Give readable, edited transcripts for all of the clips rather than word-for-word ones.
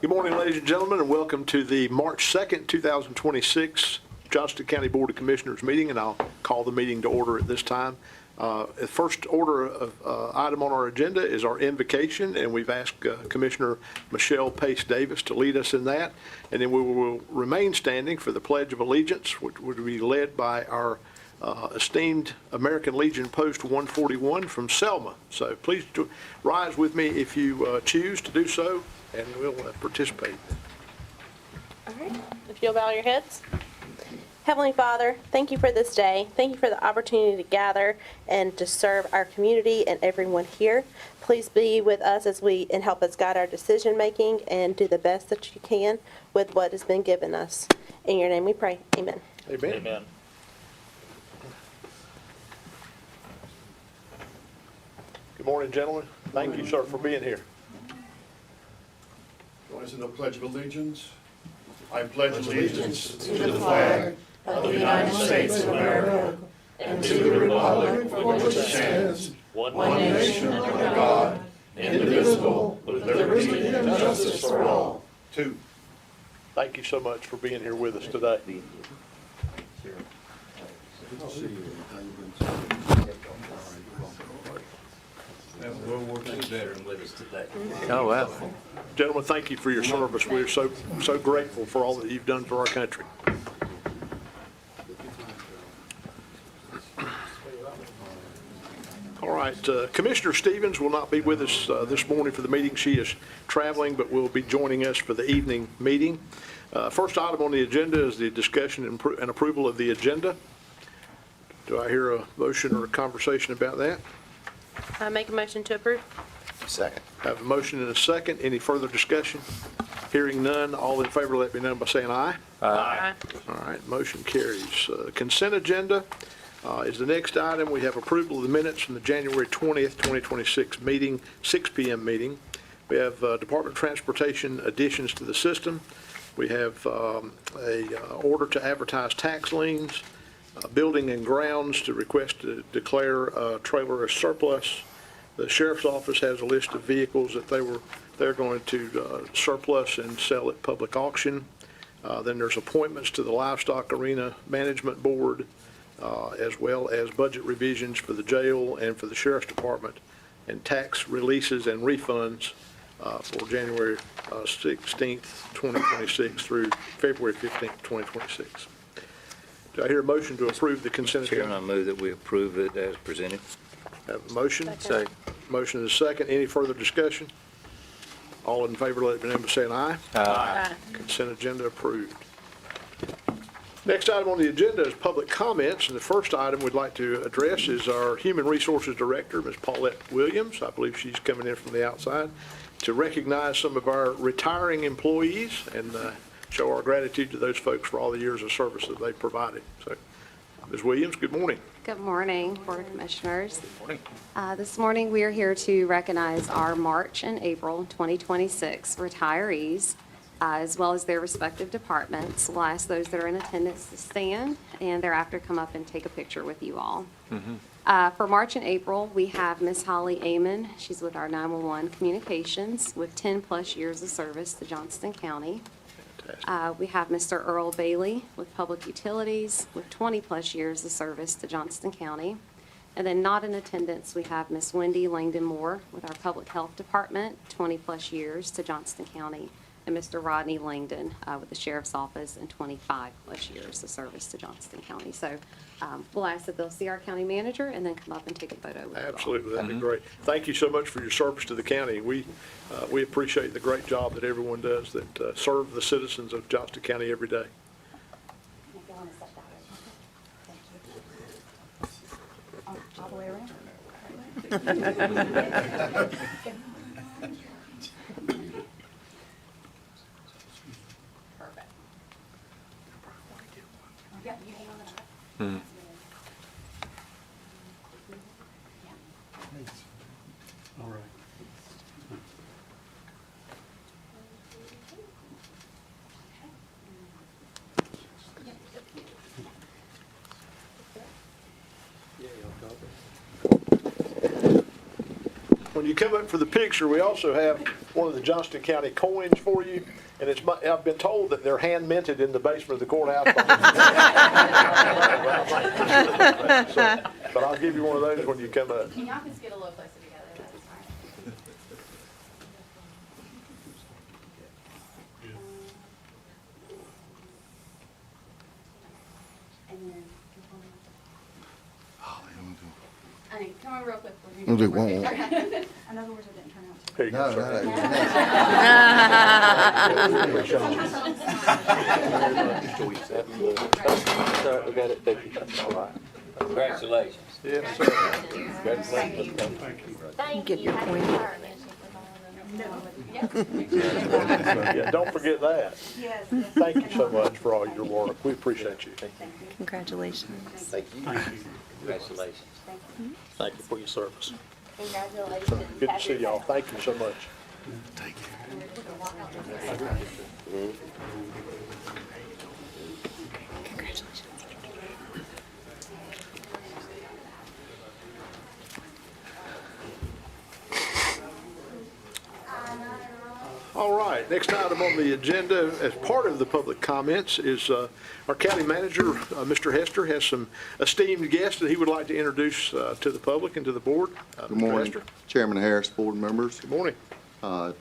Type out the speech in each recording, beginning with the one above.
Good morning, ladies and gentlemen, and welcome to the March 2nd, 2026 Johnston County Board of Commissioners meeting, and I'll call the meeting to order at this time. The first order of item on our agenda is our invocation, and we've asked Commissioner Michelle Pace Davis to lead us in that, and then we will remain standing for the Pledge of Allegiance, which would be led by our esteemed American Legion Post 141 from Selma. So please rise with me if you choose to do so, and we'll participate. All right, if you'll bow your heads. Heavenly Father, thank you for this day. Thank you for the opportunity to gather and to serve our community and everyone here. Please be with us and help us guide our decision making and do the best that you can with what has been given us. In your name we pray. Amen. Amen. Amen. Good morning, gentlemen. Thank you, sir, for being here. Join us in the Pledge of Allegiance. I pledge allegiance to the flag of the United States of America and to the republic for which it stands, one nation under God, indivisible, with liberty and justice for all. Two. Thank you so much for being here with us today. World War II veteran with us today. Oh, wow. Gentlemen, thank you for your service. We're so grateful for all that you've done for our country. All right, Commissioner Stevens will not be with us this morning for the meeting. She is traveling, but will be joining us for the evening meeting. First item on the agenda is the discussion and approval of the agenda. Do I hear a motion or a conversation about that? I make a motion to approve. Second. I have a motion and a second. Any further discussion? Hearing none, all in favor let me know by saying aye. Aye. All right, motion carries. Consent agenda is the next item. We have approval of the minutes from the January 20th, 2026 meeting, 6 p.m. meeting. We have Department of Transportation additions to the system. We have a order to advertise tax liens, building and grounds to request to declare a trailer as surplus. The Sheriff's Office has a list of vehicles that they're going to surplus and sell at public auction. Then there's appointments to the Livestock Arena Management Board, as well as budget revisions for the jail and for the Sheriff's Department, and tax releases and refunds for January 16th, 2026 through February 15th, 2026. Do I hear a motion to approve the consent agenda? Chairman, I move that we approve it as presented. Have a motion? Second. Motion is second. Any further discussion? All in favor, let me know by saying aye. Aye. Consent agenda approved. Next item on the agenda is public comments, and the first item we'd like to address is our Human Resources Director, Ms. Paulette Williams. I believe she's coming in from the outside to recognize some of our retiring employees and show our gratitude to those folks for all the years of service that they've provided. So, Ms. Williams, good morning. Good morning, Board of Commissioners. Good morning. This morning, we are here to recognize our March and April 2026 retirees, as well as their respective departments. We'll ask those that are in attendance to stand and thereafter come up and take a picture with you all. For March and April, we have Ms. Holly Amon. She's with our 911 Communications with 10+ years of service to Johnston County. We have Mr. Earl Bailey with Public Utilities with 20+ years of service to Johnston County. And then not in attendance, we have Ms. Wendy Langdon Moore with our Public Health Department, 20+ years to Johnston County. And Mr. Rodney Langdon with the Sheriff's Office and 25+ years of service to Johnston County. So we'll ask that they'll see our county manager and then come up and take a photo with you all. Absolutely, that'd be great. Thank you so much for your service to the county. We appreciate the great job that everyone does that serve the citizens of Johnston County every day. If you want to step that way. Thank you. All the way around. Perfect. Yep, you hang on the back. All right. when you come up for the picture, we also have one of the Johnston County coins for you. And I've been told that they're hand minted in the basement of the courthouse. So, but I'll give you one of those when you come up. And y'all can just get a little closer together, that's fine. And then, I mean, come on real quick. We'll do one more. In other words, it didn't turn out too. Here you go, sir. Congratulations. Yes, sir. Get your point. Yeah, don't forget that. Thank you so much for all your work. We appreciate you. Congratulations. Congratulations. Thank you for your service. Congratulations. Good to see y'all. Thank you so much. All right, next item on the agenda, as part of the public comments, is our county manager, Mr. Hester, has some esteemed guests that he would like to introduce to the public and to the board. Good Mr. morning, Hester. Chairman Harris, board members. Good morning.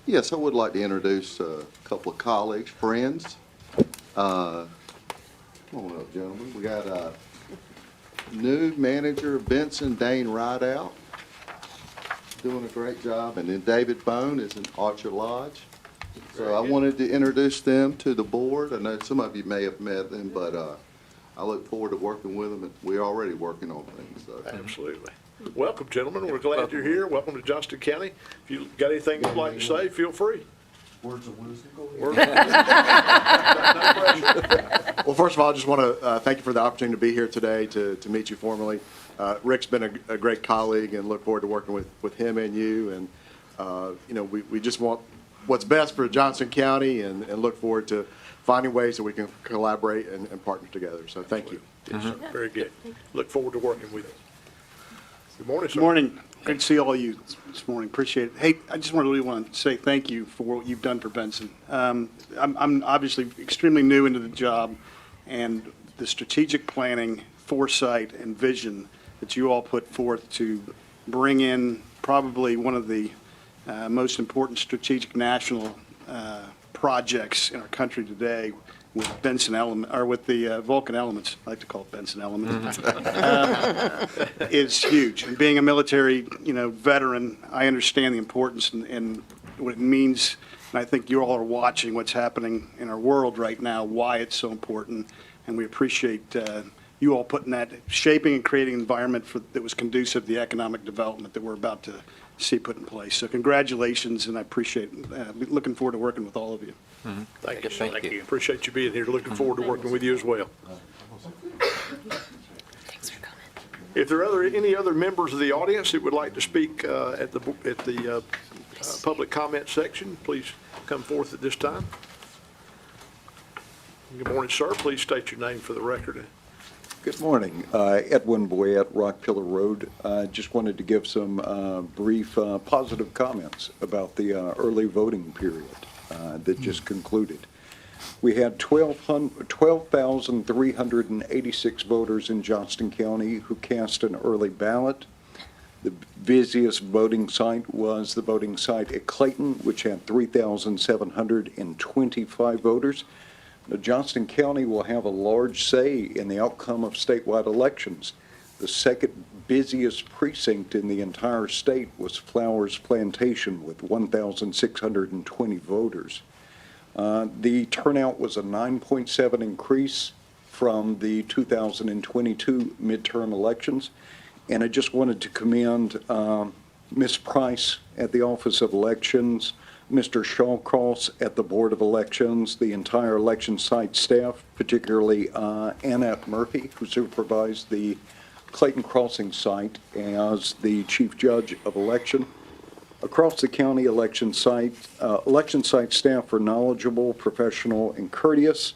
Yes, I would like to introduce a couple of colleagues, friends. Come on up, gentlemen. We got new manager Benson Dane Rideout, doing a great job, and then David Bone is in Orchard Lodge. So I wanted to introduce them to the board. I know some of you may have met them, but I look forward to working with them. We're already working on things, so. Absolutely. Welcome, gentlemen. We're glad you're here. Welcome to Johnston County. If you got anything you'd like to say, feel free. Words of wisdom, go We're- Well, first of all, I just want to thank you for the opportunity to be here today to meet you formally. Rick's been a great colleague and look forward to working with him and you. And, you know, we just want what's best for Johnston County and look forward to finding ways that we can collaborate and partner together. So thank you. Yes, sir. Very good. Look forward to working with you. Good morning, sir. Good morning. Good to see all of you this morning. Appreciate it. Hey, I just really want to say thank you for what you've done for Benson. I'm obviously extremely new into the job, and the strategic planning, foresight, and vision that you all put forth to bring in probably one of the most important strategic national projects in our country today with Benson Element, or with the Vulcan Elements, I like to call it Benson Elements, is huge. And being a military, veteran, I understand the importance and what it means. And I think you all are watching what's happening in our world right now, why it's so important. And we appreciate you all putting that, shaping and creating an environment that was conducive to the economic development that we're about to see put in place. So congratulations, and I appreciate looking forward to working with all of you. Thank you, sir. Thank you. Appreciate you being here. Looking forward to working with you as well. Thanks for coming. If there are any other members of the audience that would like to speak at the public comment section, please come forth at this time. Good morning, sir. Please state your name for the record. Good morning. Edwin Boyette, Rock Pillar Road. Just wanted to give some brief positive comments about the early voting period that just concluded. We had 12,386 voters in Johnston County who cast an early ballot. The busiest voting site was the voting site at Clayton, which had 3,725 voters. Now, Johnston County will have a large say in the outcome of statewide elections. The second busiest precinct in the entire state was Flowers Plantation with 1,620 voters. The turnout was a 9.7 increase from the 2022 midterm elections. And I just wanted to commend Ms. Price at the Office of Elections, Mr. Shawcross at the Board of Elections, the entire election site staff, particularly Annette Murphy, who supervised the Clayton Crossing site as the Chief Judge of Election. Across the county election site staff were knowledgeable, professional, and courteous.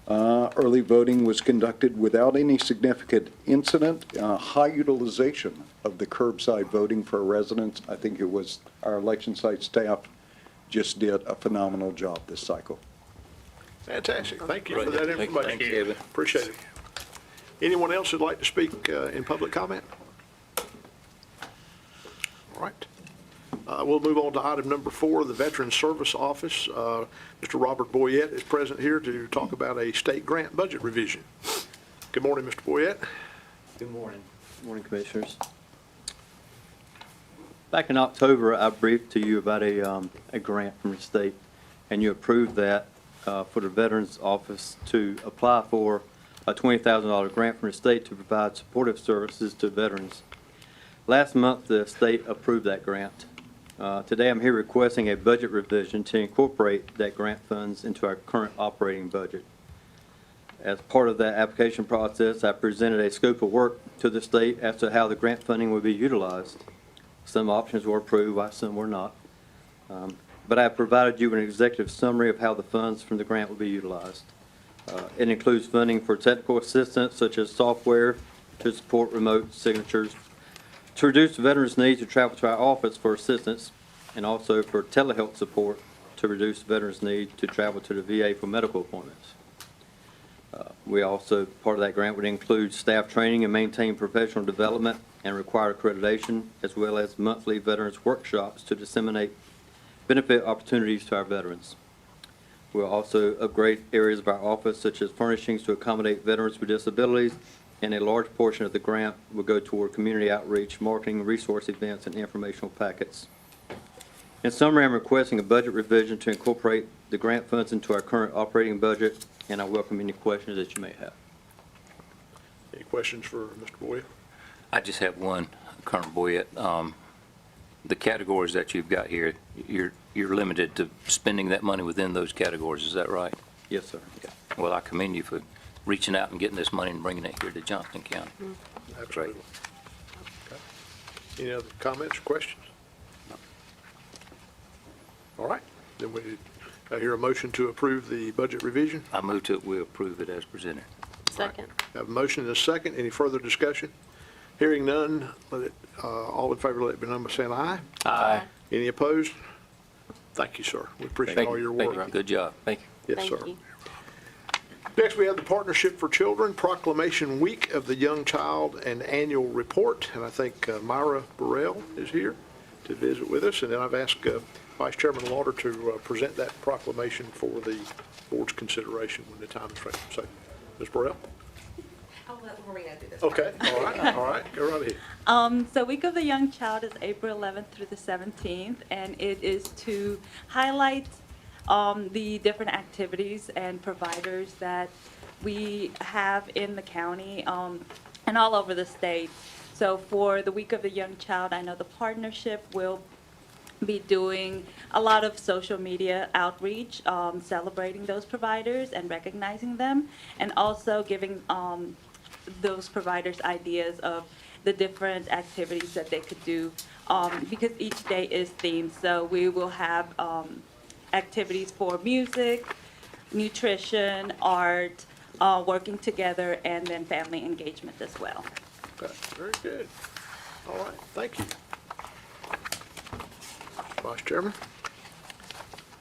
Early voting was conducted without any significant incident. High utilization of the curbside voting for residents. I think it was our election site staff just did a phenomenal job this cycle. Fantastic. Thank you for that Thank you, information. Kevin. Appreciate it. Anyone else who'd like to speak in public comment? All right. We'll move on to item number 4, the Veteran Service Office. Mr. Robert Boyette is present here to talk about a state grant budget revision. Good morning, Mr. Boyette. Good morning. Good morning, Commissioners. Back in October, I briefed to you about a grant from the state, and you approved that for the Veterans Office to apply for a $20,000 grant from the state to provide supportive services to veterans. Last month, the state approved that grant. Today, I'm here requesting a budget revision to incorporate that grant funds into our current operating budget. As part of that application process, I presented a scope of work to the state as to how the grant funding would be utilized. Some options were approved, while some were not. But I provided you with an executive summary of how the funds from the grant will be utilized. It includes funding for technical assistance such as software to support remote signatures, to reduce veterans' need to travel to our office for assistance, and also for telehealth support to reduce veterans' need to travel to the VA for medical appointments. We also, part of that grant would include staff training and maintain professional development and required accreditation, as well as monthly veterans workshops to disseminate benefit opportunities to our veterans. We'll also upgrade areas of our office, such as furnishings to accommodate veterans with disabilities, and a large portion of the grant will go toward community outreach, marketing, resource events, and informational packets. In summary, I'm requesting a budget revision to incorporate the grant funds into our current operating budget, and I welcome any questions that you may have. Any questions for Mr. Boyette? I just have one, Colonel Boyette. The categories that you've got here, you're limited to spending that money within those categories, is that right? Yes, sir. Well, I commend you for reaching out and getting this money and bringing it here to Johnston County. Absolutely. Okay. Any other comments or questions? All right. Then I hear a motion to approve the budget revision. I move to we approve it as presented. Second. Have a motion and a second. Any further discussion? Hearing none, all in favor, let it be known by saying aye. Aye. Any opposed? Thank you, sir. We appreciate all your work. Good job. Thank you. Yes, Thank sir. you. Next, we have the Partnership for Children Proclamation Week of the Young Child and Annual Report. And I think Myra Burrell is here to visit with us. And then I've asked Vice Chairman Lauder to present that proclamation for the board's consideration when the time is right. So, Ms. Burrell? I'll let Marina do this. Okay, all right, go right ahead. So Week of the Young Child is April 11th through the 17th, and it is to highlight the different activities and providers that we have in the county and all over the state. So for the Week of the Young Child, I know the partnership will be doing a lot of social media outreach, celebrating those providers and recognizing them, and also giving those providers ideas of the different activities that they could do, because each day is themed. So we will have activities for music, nutrition, art, working together, and then family engagement as well. Okay, very good. All right, thank you. Vice Chairman?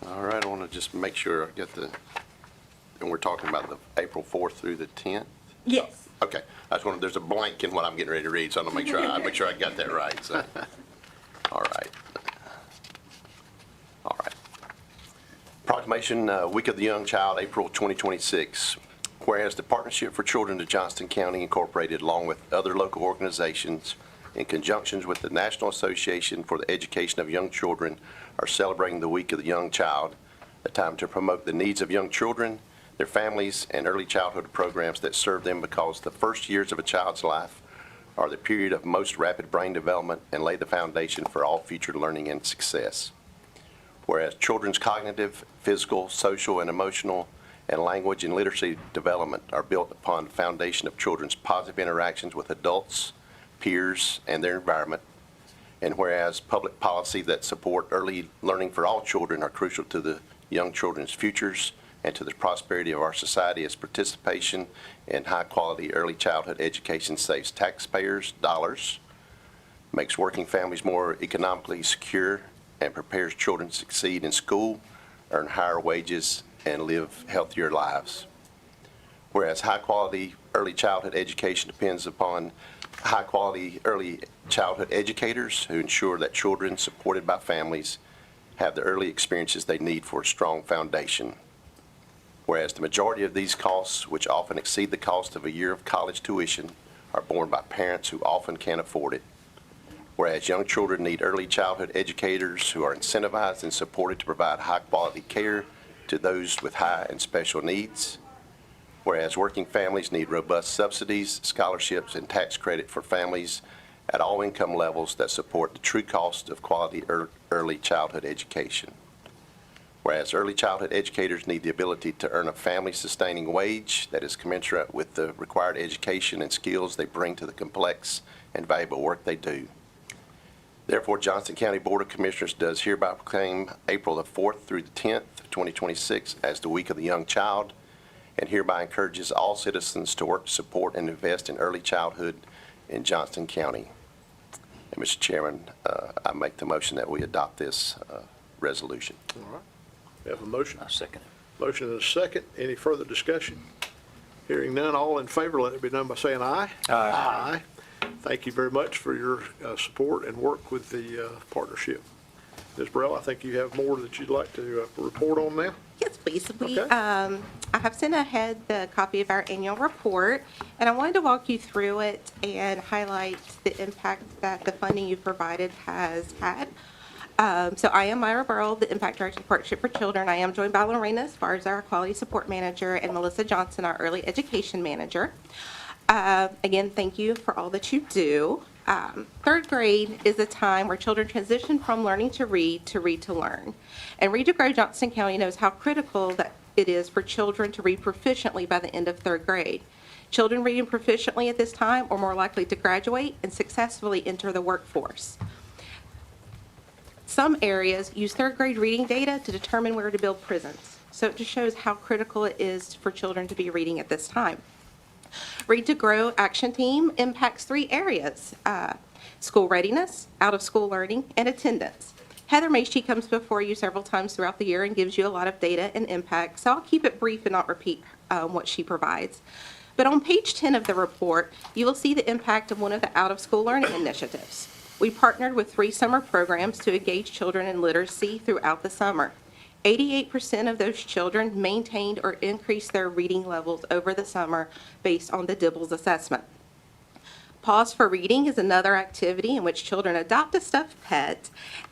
All right, I want to just make sure I get and we're talking about the April 4th through the 10th? Yes. Okay, I just wanted, there's a blank in what I'm getting ready to read, so I want to make sure I got that right, so. All right. All right. Proclamation, Week of the Young Child, April 2026. Whereas the Partnership for Children of Johnston County Incorporated, along with other local organizations, in conjunction with the National Association for the Education of Young Children, are celebrating the Week of the Young Child, a time to promote the needs of young children, their families, and early childhood programs that serve them, because the first years of a child's life are the period of most rapid brain development and lay the foundation for all future learning and success. Whereas children's cognitive, physical, social, and emotional, and language and literacy development are built upon the foundation of children's positive interactions with adults, peers, and their environment. And whereas public policy that support early learning for all children are crucial to the young children's futures and to the prosperity of our society as participation in high-quality early childhood education saves taxpayers dollars, makes working families more economically secure, and prepares children to succeed in school, earn higher wages, and live healthier lives. Whereas high-quality early childhood education depends upon high-quality early childhood educators who ensure that children supported by families have the early experiences they need for a strong foundation. Whereas the majority of these costs, which often exceed the cost of a year of college tuition, are borne by parents who often can't afford it. Whereas young children need early childhood educators who are incentivized and supported to provide high-quality care to those with high and special needs. Whereas working families need robust subsidies, scholarships, and tax credit for families at all income levels that support the true cost of quality early childhood education. Whereas early childhood educators need the ability to earn a family-sustaining wage that is commensurate with the required education and skills they bring to the complex and valuable work they do. Therefore, Johnston County Board of Commissioners does hereby proclaim April the 4th through the 10th, 2026 as the Week of the Young Child, and hereby encourages all citizens to work to support and invest in early childhood in Johnston County. And Mr. Chairman, I make the motion that we adopt this resolution. All right. We have a motion. I second it. Motion and a second. Any further discussion? Hearing none, all in favor, let it be known by saying aye. Aye. Thank you very much for your support and work with the partnership. Ms. Burrell, I think you have more that you'd like to report on now. Yes, please. Okay. I have sent ahead the copy of our annual report, and I wanted to walk you through it and highlight the impact that the funding you provided has had. So I am Myra Burrell, the Impact Director of Partnership for Children. I am joined by Lorena Esparza, our Quality Support Manager, and Melissa Johnston, our Early Education Manager. Again, thank you for all that you do. Third grade is a time where children transition from learning to read to learn. And Read to Grow Johnston County knows how critical that it is for children to read proficiently by the end of third grade. Children reading proficiently at this time are more likely to graduate and successfully enter the workforce. Some areas use third grade reading data to determine where to build prisons. So it just shows how critical it is for children to be reading at this time. Read to Grow Action Team impacts 3 areas: school readiness, out-of-school learning, and attendance. Heather Macy comes before you several times throughout the year and gives you a lot of data and impact, so I'll keep it brief and not repeat what she provides. But on page 10 of the report, you will see the impact of one of the out-of-school learning initiatives. We partnered with 3 summer programs to engage children in literacy throughout the summer. 88% of those children maintained or increased their reading levels over the summer based on the Dibbles assessment. Pause for Reading is another activity in which children adopt a stuffed pet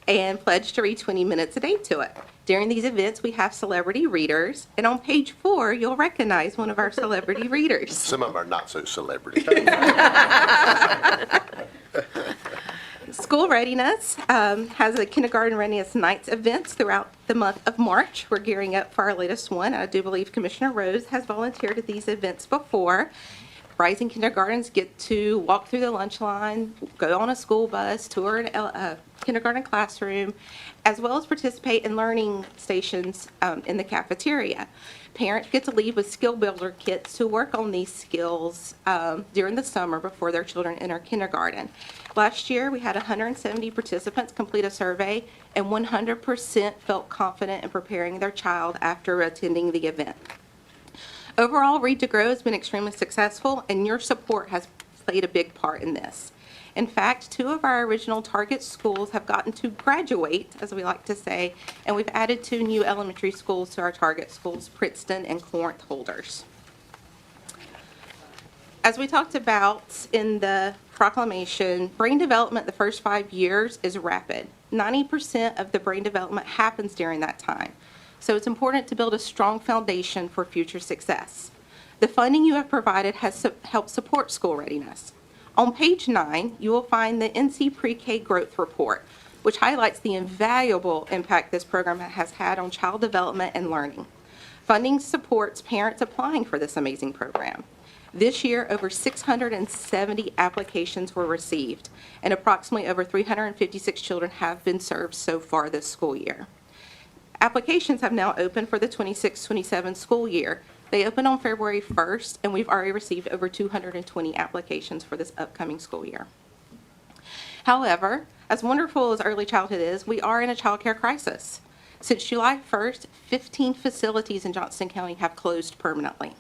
and pledge to read 20 minutes a day to it. During these events, we have celebrity readers, and on page 4, you'll recognize one of our celebrity readers. Some of them are not so celebrity. School Readiness has a Kindergarten Readiness Nights events throughout the month of March. We're gearing up for our latest one. I do believe Commissioner Rose has volunteered at these events before. Rising kindergartens get to walk through the lunch line, go on a school bus, tour a kindergarten classroom, as well as participate in learning stations in the cafeteria. Parents get to leave with skill builder kits to work on these skills during the summer before their children enter kindergarten. Last year, we had 170 participants complete a survey, and 100% felt confident in preparing their child after attending the event. Overall, Read to Grow has been extremely successful, and your support has played a big part in this. In fact, 2 of our original target schools have gotten to graduate, as we like to say, and we've added 2 new elementary schools to our target schools, Princeton and Corinth holders. As we talked about in the proclamation, brain development the first 5 years is rapid. 90% of the brain development happens during that time. So it's important to build a strong foundation for future success. The funding you have provided has helped support school readiness. On page 9, you will find the NC Pre-K Growth Report, which highlights the invaluable impact this program has had on child development and learning. Funding supports parents applying for this amazing program. This year, over 670 applications were received, and approximately over 356 children have been served so far this school year. Applications have now opened for the 26-27 school year. They opened on February 1st, and we've already received over 220 applications for this upcoming school year. However, as wonderful as early childhood is, we are in a child care crisis. Since July 1st, 15 facilities in Johnston County have closed permanently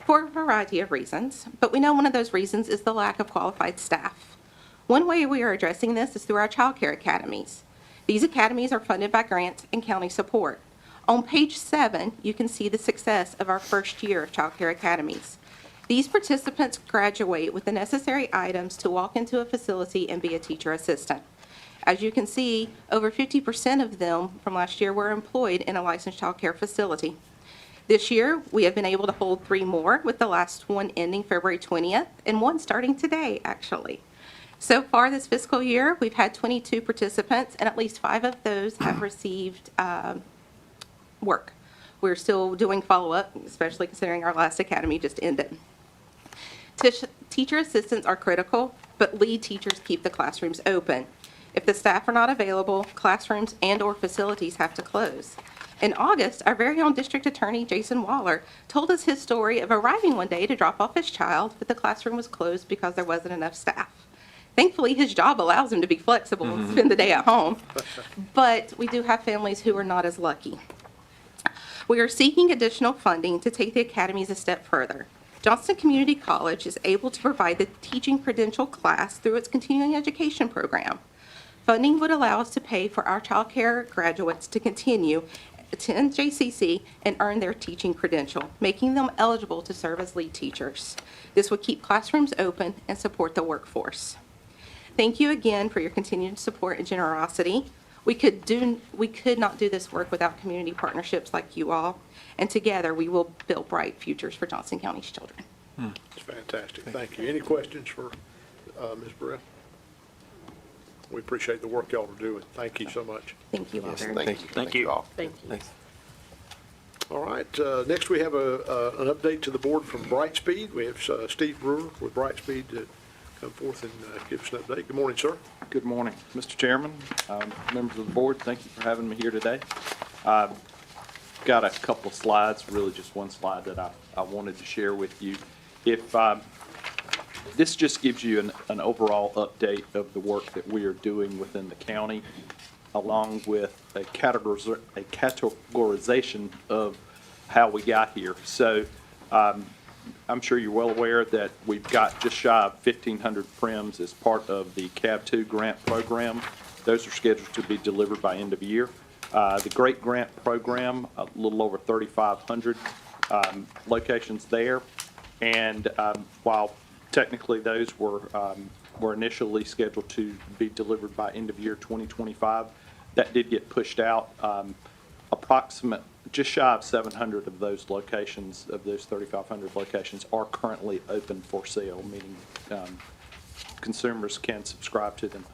for a variety of reasons, but we know one of those reasons is the lack of qualified staff. One way we are addressing this is through our child care academies. These academies are funded by grants and county support. On page 7, you can see the success of our first year of child care academies. These participants graduate with the necessary items to walk into a facility and be a teacher assistant. As you can see, over 50% of them from last year were employed in a licensed child care facility. This year, we have been able to hold 3 more, with the last one ending February 20th and one starting today, actually. So far this fiscal year, we've had 22 participants, and at least 5 of those have received work. We're still doing follow-up, especially considering our last academy just ended. Teacher assistants are critical, but lead teachers keep the classrooms open. If the staff are not available, classrooms and/or facilities have to close. In August, our very own district attorney, Jason Waller, told us his story of arriving one day to drop off his child, but the classroom was closed because there wasn't enough staff. Thankfully, his job allows him to be flexible and spend the day at home, but we do have families who are not as lucky. We are seeking additional funding to take the academies a step further. Johnston Community College is able to provide the teaching credential class through its continuing education program. Funding would allow us to pay for our child care graduates to continue, attend JCC, and earn their teaching credential, making them eligible to serve as lead teachers. This would keep classrooms open and support the workforce. Thank you again for your continued support and generosity. We could not do this work without community partnerships like you all, and together we will build bright futures for Johnston County's children. It's fantastic. Thank you. Any questions for Ms. Burrell? We appreciate the work y'all are doing. Thank you so much. Thank you all Yes, very much. thank you. Thank you all. Thank you. All right, next we have an update to the board from Brightspeed. We have Steve Brewer with Brightspeed to come forth and give us an update. Good morning, sir. Good morning, Mr. Chairman, members of the board. Thank you for having me here today. Got a couple of slides, really just one slide that I wanted to share with you. If this just gives you an overall update of the work that we are doing within the county, along with a categorization of how we got here. So I'm sure you're well aware that we've got just shy of 1,500 prims as part of the CAB 2 grant program. Those are scheduled to be delivered by end of year. The Great Grant Program, a little over 3,500 locations there. And while technically those were initially scheduled to be delivered by end of year 2025, that did get pushed out. Just shy of 700 of those locations, of those 3,500 locations, are currently open for sale, meaning consumers can subscribe to them.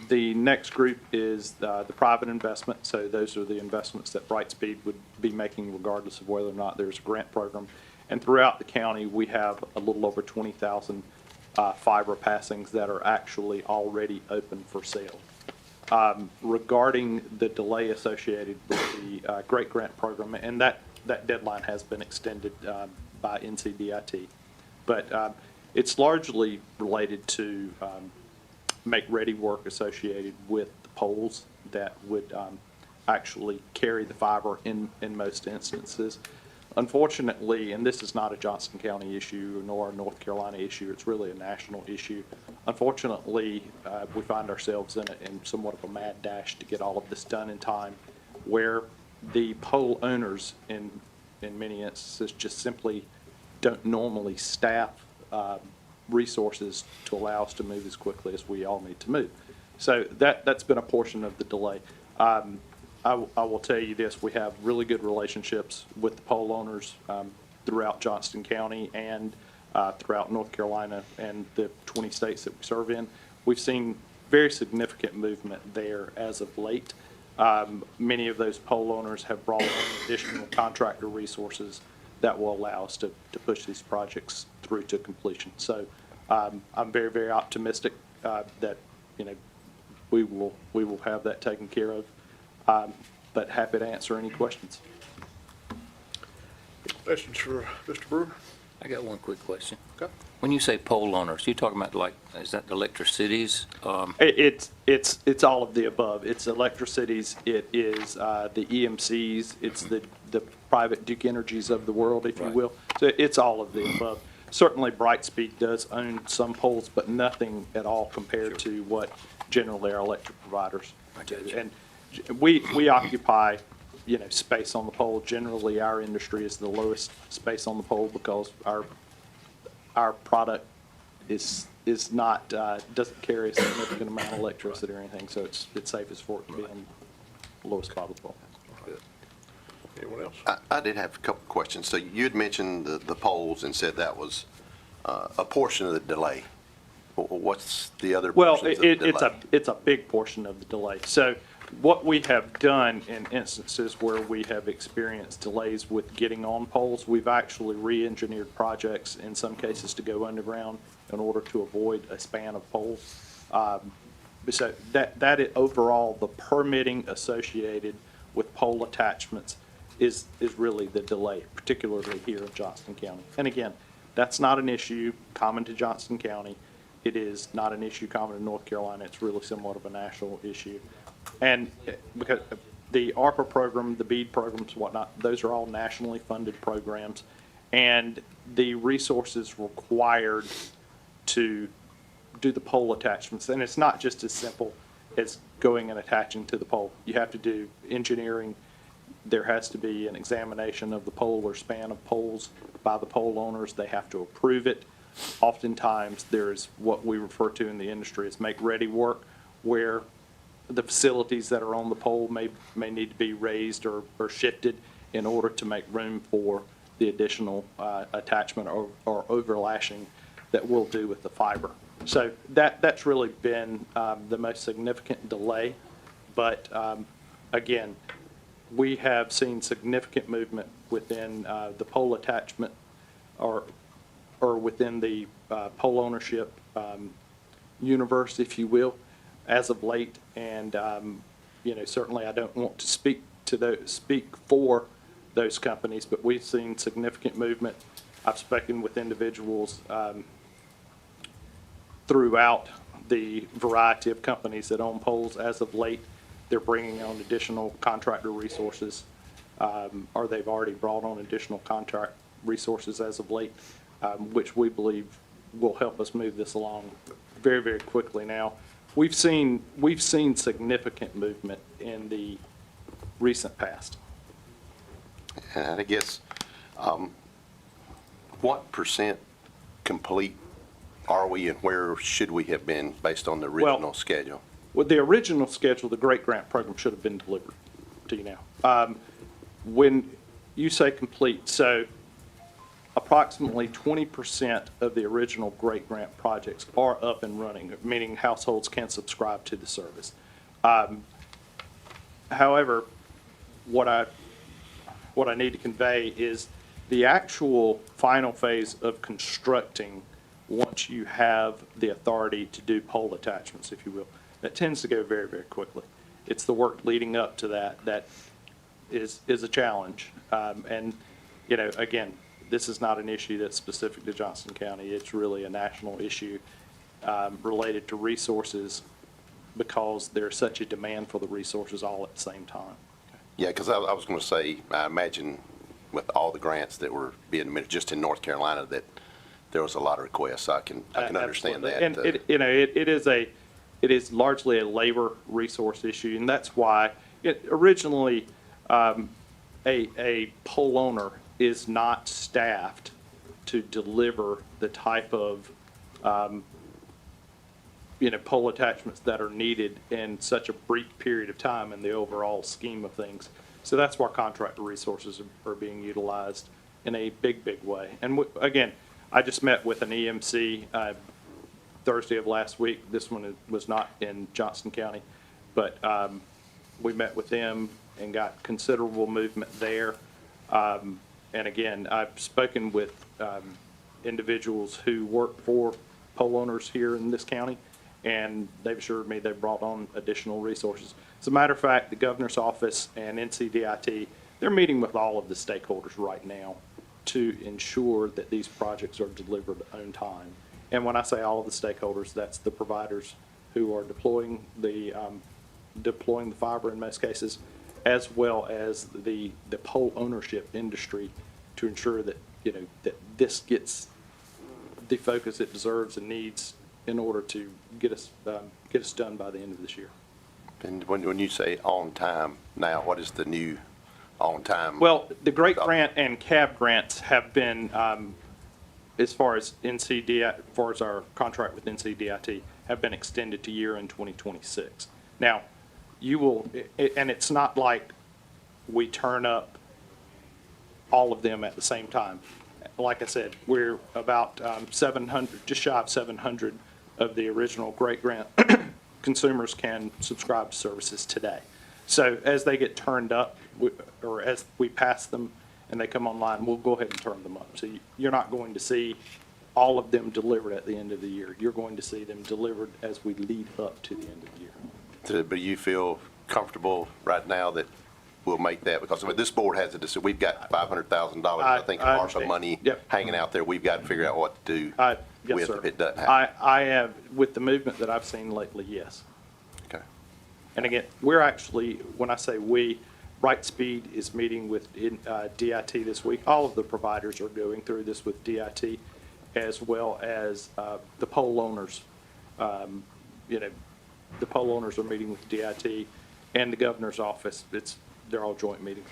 The next group is the private investment. So those are the investments that Brightspeed would be making regardless of whether or not there's a grant program. And throughout the county, we have a little over 20,000 fiber passings that are actually already open for sale. Regarding the delay associated with the Great Grant Program, and that deadline has been extended by NCDIT, but it's largely related to make-ready work associated with the poles that would actually carry the fiber in most instances. Unfortunately, and this is not a Johnston County issue nor a North Carolina issue, it's really a national issue. Unfortunately, we find ourselves in somewhat of a mad dash to get all of this done in time, where the pole owners in many instances just simply don't normally staff resources to allow us to move as quickly as we all need to move. So that's been a portion of the delay. I will tell you this, we have really good relationships with the pole owners throughout Johnston County and throughout North Carolina and the 20 states that we serve in. We've seen very significant movement there as of late. Many of those pole owners have brought in additional contractor resources that will allow us to push these projects through to completion. So I'm very, very optimistic that we will have that taken care of. But happy to answer any questions. Questions for Mr. Brewer? I got one quick question. Okay. When you say pole owners, you talking about like, is that the electricities? It's all of the above. It's electricities, it is the EMCs, it's the private Duke Energies of the world, if you Right. will. So it's all of the above. Certainly Brightspeed does own some poles, but nothing at all compared to what generally our electric providers do. And we occupy, space on the pole. Generally, our industry is the lowest space on the pole because our product is not, doesn't carry a significant amount of electricity or anything, so it's safest for it to be on the lowest spot of the pole. Anyone else? I did have a couple of questions. So you had mentioned the polls and said that was a portion of the delay. What's the other Well, portions of the delay? it's a big portion of the delay. So what we have done in instances where we have experienced delays with getting on poles, we've actually re-engineered projects in some cases to go underground in order to avoid a span of poles. So that overall, the permitting associated with pole attachments is really the delay, particularly here in Johnston County. And again, that's not an issue common to Johnston County. It is not an issue common to North Carolina. It's really somewhat of a national issue. And because the ARPA program, the BEAD programs, whatnot, those are all nationally funded programs. And the resources required to do the pole attachments, and it's not just as simple as going and attaching to the pole. You have to do engineering. There has to be an examination of the pole or span of poles by the pole owners. They have to approve it. Oftentimes, there's what we refer to in the industry as make-ready work, where the facilities that are on the pole may need to be raised or shifted in order to make room for the additional attachment or overlashing that we'll do with the fiber. So that's really been the most significant delay. But again, we have seen significant movement within the pole attachment or within the pole ownership universe, if you will, as of late. And certainly I don't want to speak for those companies, but we've seen significant movement. I've spoken with individuals throughout the variety of companies that own poles as of late. They're bringing on additional contractor resources, or they've already brought on additional contract resources as of late, which we believe will help us move this along very, very quickly. Now, we've seen significant movement in the recent past. And I guess, what percent complete are we, and where should we have been based on the original schedule? With the original schedule, the Great Grant Program should have been delivered to you now. When you say complete, so approximately 20% of the original Great Grant projects are up and running, meaning households can subscribe to the service. However, what I need to convey is the actual final phase of constructing, once you have the authority to do pole attachments, if you will, that tends to go very, very quickly. It's the work leading up to that is a challenge. And, again, this is not an issue that's specific to Johnston County. It's really a national issue related to resources, because there's such a demand for the resources all at the same time. Yeah, because I was going to say, I imagine with all the grants that were being admitted just in North Carolina, that there was a lot of requests. So I can understand that. And it is largely a labor resource issue, and that's why originally a pole owner is not staffed to deliver the type of pole attachments that are needed in such a brief period of time in the overall scheme of things. So that's why contractor resources are being utilized in a big, big way. And again, I just met with an EMC Thursday of last week. This one was not in Johnston County, but we met with them and got considerable movement there. And again, I've spoken with individuals who work for pole owners here in this county, and they've assured me they've brought on additional resources. As a matter of fact, the governor's office and NCDIT, they're meeting with all of the stakeholders right now to ensure that these projects are delivered on time. And when I say all of the stakeholders, that's the providers who are deploying the fiber in most cases, as well as the pole ownership industry, to ensure that, that this gets the focus it deserves and needs in order to get us done by the end of this year. And when you say on time now, what is the new on time? Well, the Great Grant and CAB grants have been, as far as our contract with NCDIT, have been extended to year-end 2026. Now, you will, and it's not like we turn up all of them at the same time. Like I said, we're about 700, just shy of 700 of the original Great Grant consumers can subscribe to services today. So as they get turned up, or as we pass them and they come online, we'll go ahead and turn them up. So you're not going to see all of them delivered at the end of the year. You're going to see them delivered as we lead up to the end of the year. But you feel comfortable right now that we'll make that? Because this board has a decision. We've got $500,000, I think, of ARPA understand. money Yep. hanging out there. We've got to figure out what to do Yes, with sir. if it doesn't happen. I have, with the movement that I've seen lately, yes. Okay. And again, we're actually, when I say we, Brightspeed is meeting with DIT this week. All of the providers are going through this with DIT, as well as the pole owners. The pole owners are meeting with DIT and the governor's office. They're all joint meetings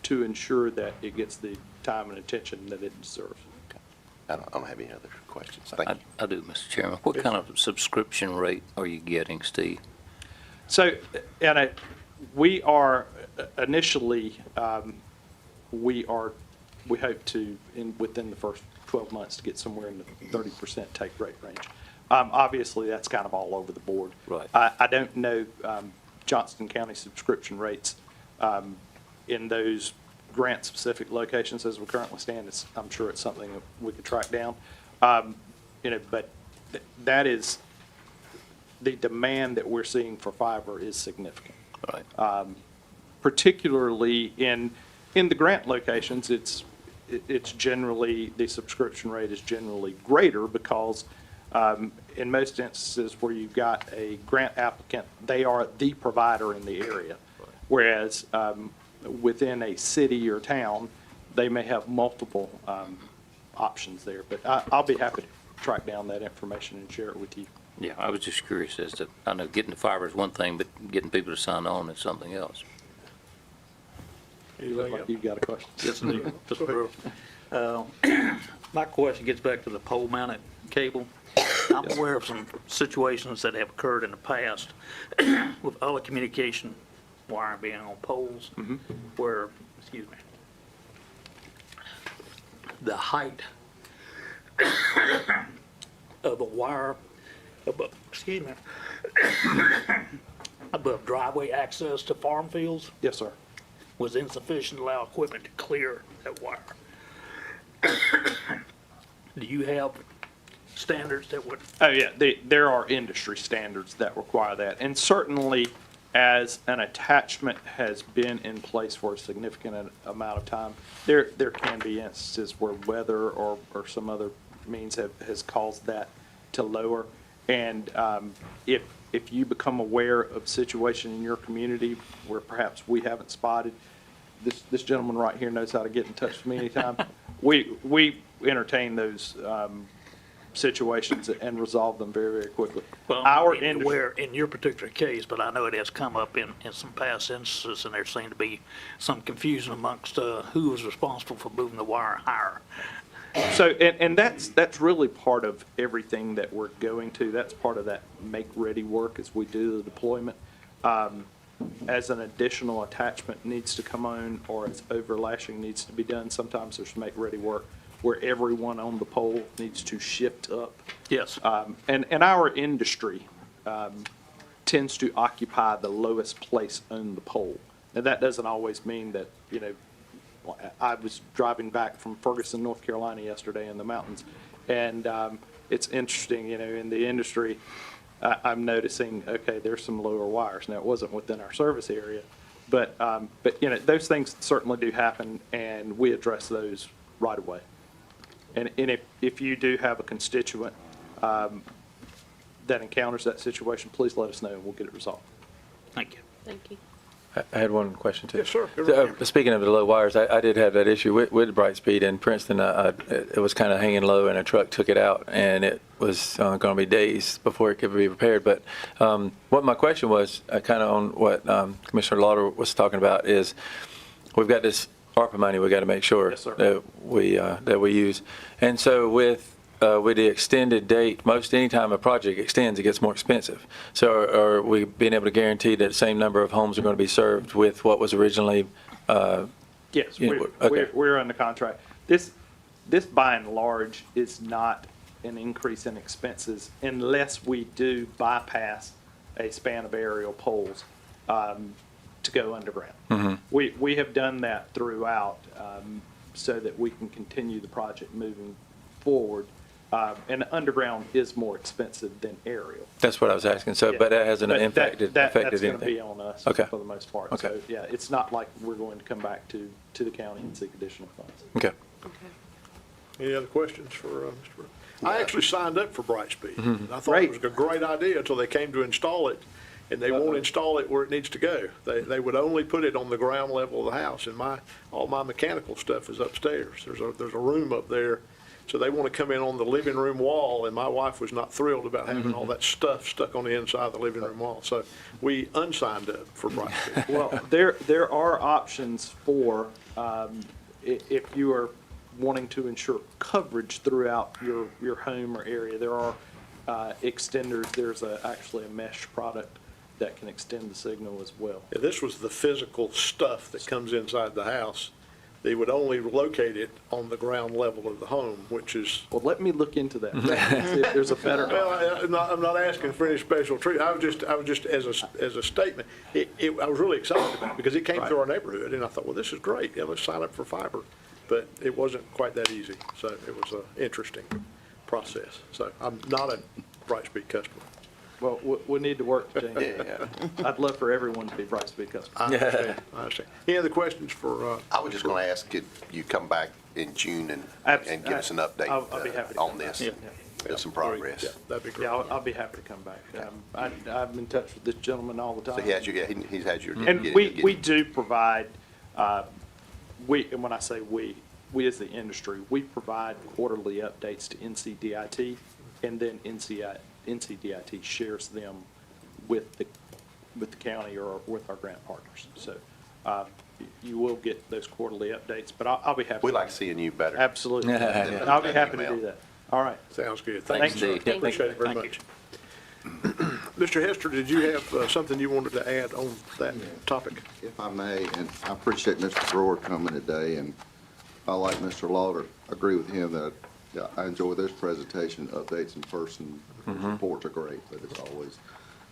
to ensure that it gets the time and attention that it deserves. I don't have any other questions. Thank you. I do, Mr. Chairman. What kind of subscription rate are you getting, Steve? So, and we are initially, we hope to, within the first 12 months, to get somewhere in the 30% take rate range. Obviously, that's kind of all over the board. Right. I don't know Johnston County subscription rates in those grant-specific locations as we currently stand. I'm sure it's something that we could track down. But that is, the demand that we're seeing for fiber is significant. Right. Particularly in the grant locations, it's generally, the subscription rate is generally greater because in most instances where you've got a grant applicant, they are the provider in the area. Whereas within a city or town, they may have multiple options there. But I'll be happy to track down that information and share it with you. Yeah, I was just curious as to, I know getting the fiber is one thing, but getting people to sign on is something else. You've got a question? Yes, indeed. Mr. Brewer. My question gets back to the pole mounted cable. I'm aware of some situations that have occurred in the past with all the communication wire being on poles where, excuse me, the height of the wire above, excuse me, above driveway access to farm fields Yes, sir. was insufficient to allow equipment to clear that wire. Do you have standards that would? Oh, yeah, there are industry standards that require that. And certainly, as an attachment has been in place for a significant amount of time, there can be instances where weather or some other means has caused that to lower. And if you become aware of a situation in your community where perhaps we haven't spotted, this gentleman right here knows how to get in touch with me anytime. We entertain those situations and resolve them very, very quickly. Well, where in your particular case, but I know it has come up in some past instances, and there seemed to be some confusion amongst who was responsible for moving the wire higher. So, and that's really part of everything that we're going to. That's part of that make-ready work as we do the deployment. As an additional attachment needs to come on or as overlashing needs to be done, sometimes there's make-ready work where everyone on the pole needs to shift up. Yes. And our industry tends to occupy the lowest place on the pole. Now, that doesn't always mean that, I was driving back from Ferguson, North Carolina yesterday in the mountains, and it's interesting, in the industry, I'm noticing, okay, there's some lower wires. Now, it wasn't within our service area, but those things certainly do happen, and we address those right away. And if you do have a constituent that encounters that situation, please let us know, and we'll get it resolved. Thank you. Thank you. I had one question, too. Yes, sir. Speaking of the low wires, I did have that issue with Brightspeed in Princeton. It was kind of hanging low, and a truck took it out, and it was going to be days before it could be repaired. But what my question was, kind of on what Commissioner Lauder was talking about, is we've got this ARPA money we got to make sure Yes, sir. that we use. And so with the extended date, most anytime a project extends, it gets more expensive. So are we being able to guarantee that the same number of homes are going to be served with what was originally? Yes, okay. we're under contract. This by and large is not an increase in expenses unless we do bypass a span of aerial poles to go underground. Mm-hmm. We have done that throughout so that we can continue the project moving forward. And underground is more expensive than aerial. That's what I was asking. So, Yeah. but that hasn't But affected that's going to anything? be on us Okay. for the most part. Okay. So, yeah, it's not like we're going to come back to the county and seek additional funds. Okay. Any other questions for Mr. Brewer? I actually signed up for Brightspeed. Mm-hmm. I thought it was a great idea until they came to install it, and they won't install it where it needs to go. They would only put it on the ground level of the house, and all my mechanical stuff is upstairs. There's a room up there, so they want to come in on the living room wall, and my wife was not thrilled about having all that stuff stuck on the inside of the living room wall. So we unsigned up for Brightspeed. Well, there are options for, if you are wanting to ensure coverage throughout your home or area, there are extenders. There's actually a mesh product that can extend the signal as well. Yeah, this was the physical stuff that comes inside the house. They would only locate it on the ground level of the home, which is. Well, let me look into that. See if there's a better. Well, I'm not asking for any special treatment. I was just as a statement. I was really excited about it because it came through our neighborhood, and I thought, well, this is great. Yeah, let's sign up for fiber. But it wasn't quite that easy. So it was an interesting process. So I'm not a Brightspeed customer. Well, we need to work to change it. I'd love for everyone to be Brightspeed customers. I understand. Any other questions for? I was just going to ask, could you come back in June and give us an update I'll be happy to on come this? back. There's some progress. Yeah, that'd be great. Yeah, I'll be happy to come back. I'm in touch with this gentleman all the time. So he has he's had your. And we do provide, and when I say we as the industry, we provide quarterly updates to NCDIT, and then NCDIT shares them with the county or with our grant partners. So you will get those quarterly updates, but I'll be happy. We like seeing you better. Absolutely. And I'll be happy to do that. All right. Sounds good. Thanks, Thank you, sir. Steve. Appreciate it very much. Mr. Hester, did you have something you wanted to add on that topic? If I may, and I appreciate Mr. Brewer coming today, and I like Mr. Lauder, agree with him that I enjoy this presentation, updates in person, reports are great, but it's always.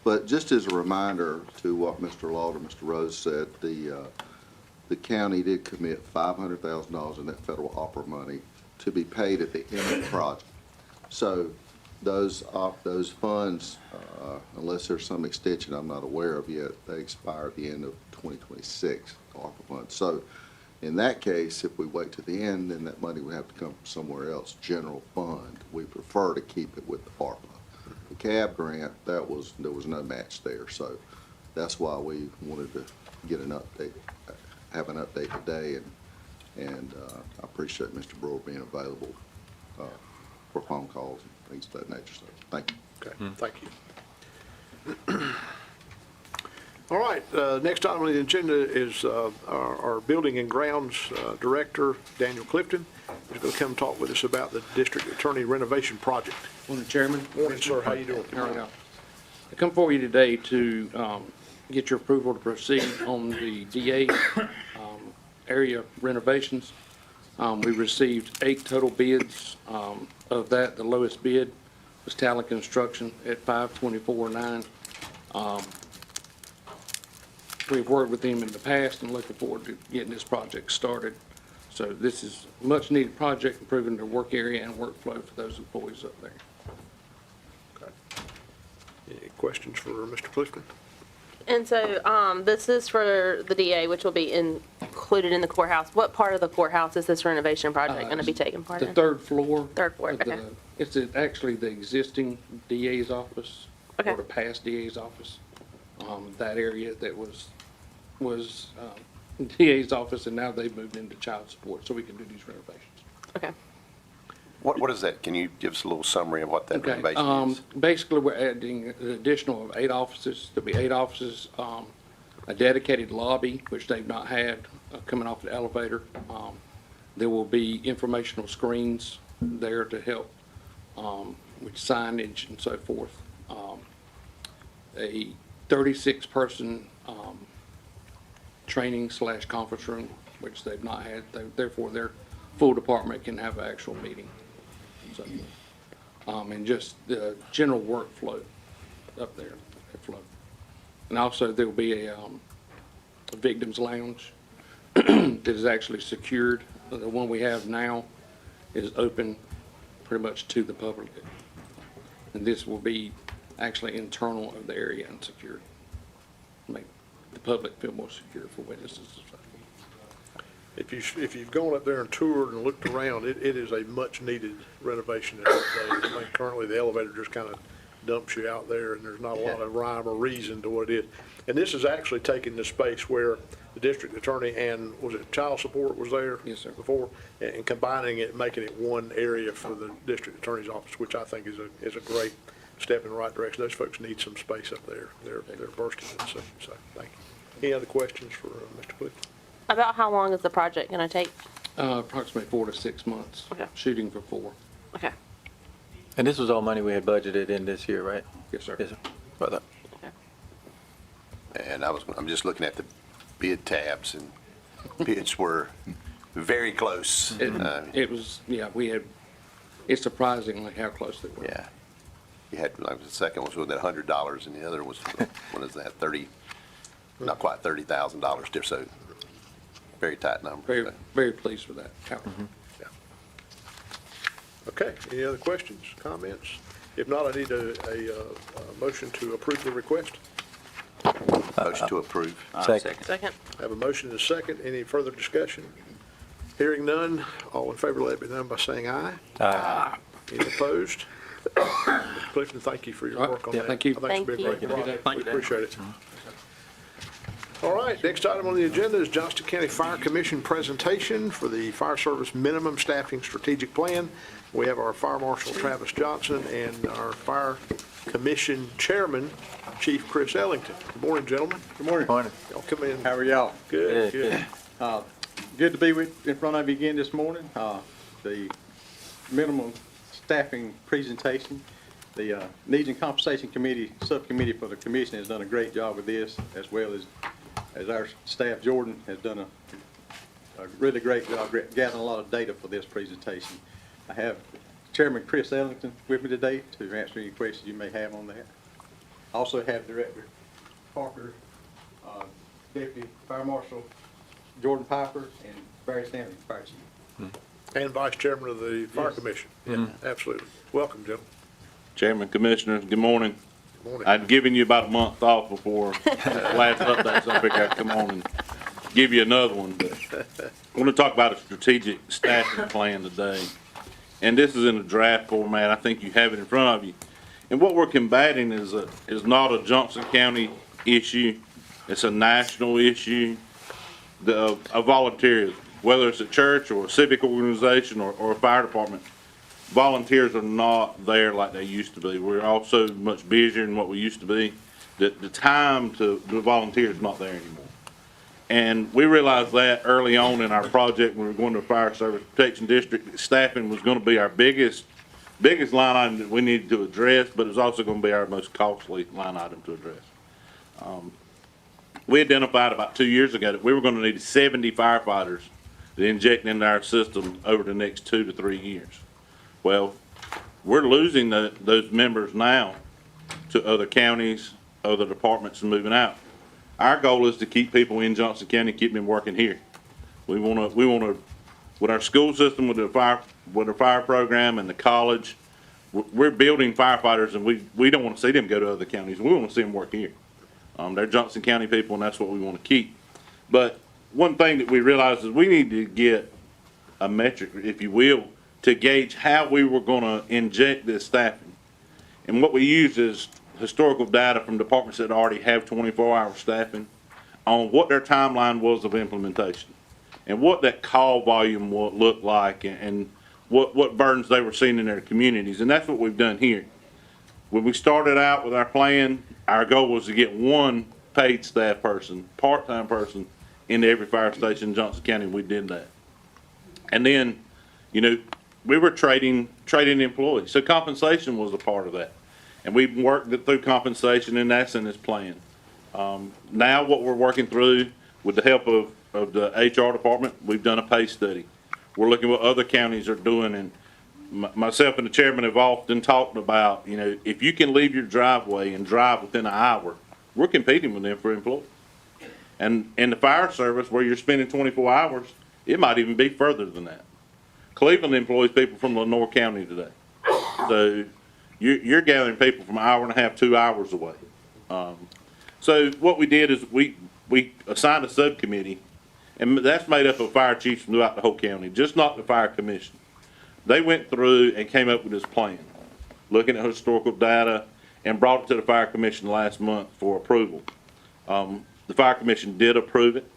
But just as a reminder to what Mr. Lauder, Mr. Rose said, the county did commit $500,000 in that federal opera money to be paid at the end of the project. So those funds, unless there's some extension I'm not aware of yet, they expire at the end of 2026, the ARPA funds. So in that case, if we wait to the end, then that money would have to come from somewhere else, general fund. We prefer to keep it with the ARPA. The CAB grant, there was no match there, so that's why we wanted to get an update, have an update today, and I appreciate Mr. Brewer being available for phone calls and things of that nature. So thank you. Okay, thank you. All right, next item on the agenda is our Building and Grounds Director, Daniel Clifton. He's going to come talk with us about the District Attorney renovation project. Morning, Chairman. Morning, sir. How you doing? How are y'all? I come for you today to get your approval to proceed on the DA area renovations. We received 8 total bids. Of that, the lowest bid was Talent Construction at $524,900. We've worked with them in the past and looking forward to getting this project started. So this is a much-needed project, improving their work area and workflow for those employees up there. Any questions for Mr. Clifton? And so, this is for the DA, which will be included in the courthouse. What part of the courthouse is this renovation project going to be taking part The in? third floor. Third floor, of the- okay. It's actually the existing DA's office. Okay. Or the past DA's office. That area that was DA's office, and now they've moved into child support, so we can do these renovations. Okay. What is that? Can you give us a little summary of what that Okay, renovation is? basically, we're adding an additional of 8 offices. There'll be 8 offices, a dedicated lobby, which they've not had, coming off the elevator. There will be informational screens there to help, with signage and so forth. A 36-person, training/conference room, which they've not had. Therefore, their full department can have an actual meeting. So, and just the general workflow up there, that flow. And also, there will be a victims lounge that is actually secured. The one we have now is open pretty much to the public. And this will be actually internal of the area and secured. Make the public feel more secure for witnesses and so forth. If you've gone up there and toured and looked around, it is a much-needed renovation. I think currently the elevator just kind of dumps you out there, and there's not a lot of rhyme or reason to what it is. And this is actually taking the space where the district attorney and, was it child support was there? Yes, sir. Before, and combining it, making it one area for the district attorney's office, which I think is a great step in the right direction. Those folks need some space up there. They're bursting at the seams, so thank you. Any other questions for Mr. Clifton? About how long is the project going to take? Approximately 4 to 6 months. Okay. Shooting for 4. Okay. And this was all money we had budgeted in this year, right? Yes, sir. Yes, sir. Brother. Okay. And I'm just looking at the bid tabs, and bids were very close. It was, yeah, it's surprisingly how close they were. Yeah. You had, like, the second one was at $100, and the other was, what is that, not quite $30,000 there, so very tight number. Very, very pleased with that. Yeah. Okay, any other questions, comments? If not, I need a motion to approve the request. Motion to approve. Second. Second. I have a motion and a second. Any further discussion? Hearing none, all in favor, let it be known by saying aye. Aye. Any opposed? Mr. Clifton, thank you for your work on Yeah, that. thank you. I think it's been a Thank great you. project. Thank We you. appreciate it. All right, next item on the agenda is Johnston County Fire Commission presentation for the Fire Service Minimum Staffing Strategic Plan. We have our Fire Marshal Travis Johnson and our Fire Commission Chairman, Chief Chris Ellington. Good morning, gentlemen. Good morning. Morning. Y'all come in. How are y'all? Good, Good. good. Good to be in front of you again this morning. The minimum staffing presentation. The Needs and Compensation Committee, Subcommittee for the Commission has done a great job with this, as well as our staff. Jordan has done a really great job gathering a lot of data for this presentation. I have Chairman Chris Ellington with me today to answer any questions you may have on that. I also have Director Parker, Deputy Fire Marshal Jordan Piper, and Barry Stanley, Fire Chief. And Vice Chairman of the Fire Yes. Commission. Yeah, absolutely. Welcome, gentlemen. Chairman, Commissioners, good morning. Good morning. I'd given you about a month off before last update, so I figured I'd come on and give you another one. But I want to talk about a strategic staffing plan today. And this is in a draft format. I think you have it in front of you. And what we're combating is not a Johnston County issue. It's a national issue of volunteerism, whether it's a church or a civic organization or a fire department. Volunteers are not there like they used to be. We're also much busier than what we used to be. The time to volunteer is not there anymore. And we realized that early on in our project when we were going to the Fire Service Protection District, that staffing was going to be our biggest line item that we needed to address, but it's also going to be our most costly line item to address. We identified about 2 years ago that we were going to need 70 firefighters to inject into our system over the next 2 to 3 years. Well, we're losing those members now to other counties, other departments, and moving out. Our goal is to keep people in Johnston County, keep them working here. We want to, with our school system, with the fire program and the college, we're building firefighters, and we don't want to see them go to other counties. We want to see them work here. They're Johnston County people, and that's what we want to keep. But one thing that we realized is we need to get a metric, if you will, to gauge how we were going to inject this staffing. And what we use is historical data from departments that already have 24-hour staffing on what their timeline was of implementation and what that call volume will look like, and what burdens they were seeing in their communities. And that's what we've done here. When we started out with our plan, our goal was to get one paid staff person, part-time person, into every fire station in Johnston County, and we did that. And then, you know, we were trading employees, so compensation was a part of that. And we worked it through compensation, and that's in this plan. Now what we're working through, with the help of the HR department, we've done a pay study. We're looking at what other counties are doing, and myself and the chairman have often talked about, you know, if you can leave your driveway and drive within an hour, we're competing with them for employees. And in the fire service, where you're spending 24 hours, it might even be further than that. Cleveland employs people from Lenore County today. So you're gathering people from an hour and a half, 2 hours away. So what we did is we assigned a subcommittee, and that's made up of fire chiefs throughout the whole county, just not the fire commission. They went through and came up with this plan, looking at historical data, and brought it to the fire commission last month for approval. The fire commission did approve it,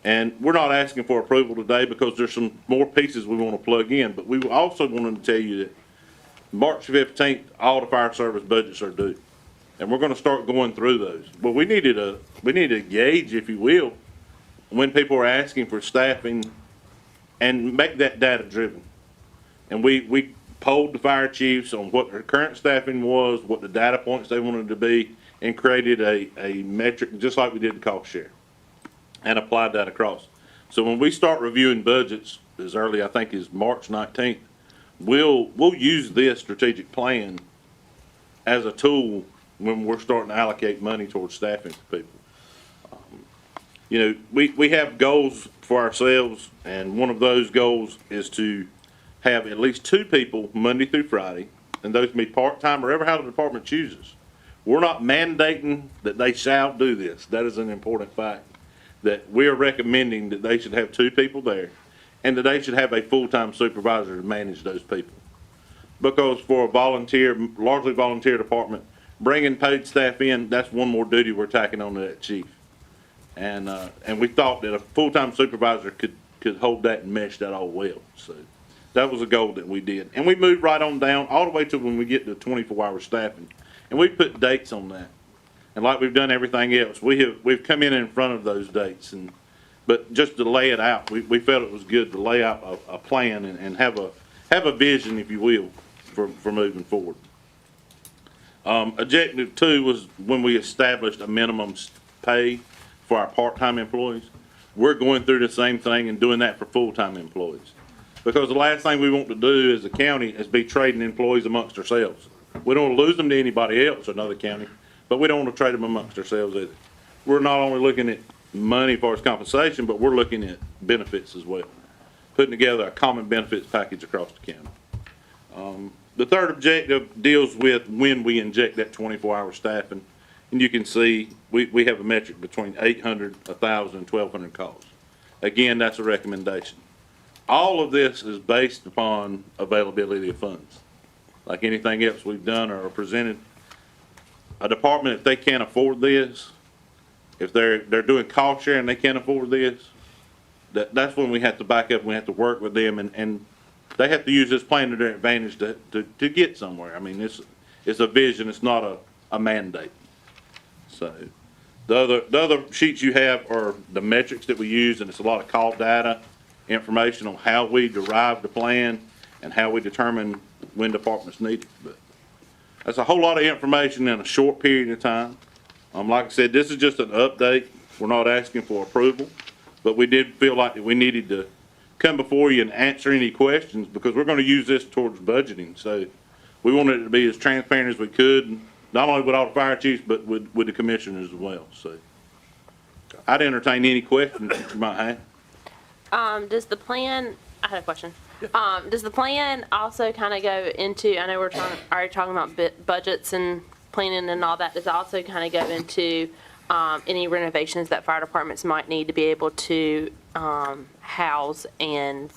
and we're not asking for approval today because there's some more pieces we want to plug in, but we also wanted to tell you that March 15th, all the fire service budgets are due, and we're going to start going through those. But we needed a gauge, if you will, when people are asking for staffing, and make that data driven. And we polled the fire chiefs on what their current staffing was, what the data points they wanted to be, and created a metric, just like we did the cost share, and applied that across. So when we start reviewing budgets as early, I think, as March 19th, we'll use this strategic plan as a tool when we're starting to allocate money towards staffing for people. You know, we have goals for ourselves, and one of those goals is to have at least 2 people Monday through Friday, and those can be part-time or how the department chooses. We're not mandating that they shall do this. That is an important fact, that we are recommending that they should have 2 people there, and that they should have a full-time supervisor to manage those people. Because for a volunteer, largely volunteer department, bringing paid staff in, that's one more duty we're tacking on to that chief. And we thought that a full-time supervisor could hold that and mesh that all well. So that was a goal that we did. And we moved right on down, all the way to when we get to 24-hour staffing. And we put dates on that. And like we've done everything else, we've come in front of those dates. But just to lay it out, we felt it was good to lay out a plan and have a vision, if you will, for moving forward. Objective 2 was when we established a minimum pay for our part-time employees. We're going through the same thing and doing that for full-time employees. Because the last thing we want to do as a county is be trading employees amongst ourselves. We don't want to lose them to anybody else or another county, but we don't want to trade them amongst ourselves either. We're not only looking at money as far as compensation, but we're looking at benefits as well. Putting together a common benefits package across the county. The third objective deals with when we inject that 24-hour staffing. And you can see we have a metric between 800, 1,000, and 1,200 calls. Again, that's a recommendation. All of this is based upon availability of funds. Like anything else we've done or presented, a department, if they can't afford this, if they're doing cost sharing and they can't afford this, that's when we have to back up and we have to work with them, and they have to use this plan to their advantage to get somewhere. I mean, it's a vision, it's not a mandate. So the other sheets you have are the metrics that we use, and it's a lot of call data, information on how we derive the plan and how we determine when departments need it. But that's a whole lot of information in a short period of time. Like I said, this is just an update. We're not asking for approval, but we did feel like that we needed to come before you and answer any questions, because we're going to use this towards budgeting. So we wanted it to be as transparent as we could, not only with all the fire chiefs, but with the commissioners as well. So I'd entertain any questions that you might have. Does the plan, I had a question. Does the plan also kind of go into, I know we're already talking about budgets and planning and all that, does it also kind of go into any renovations that fire departments might need to be able to house and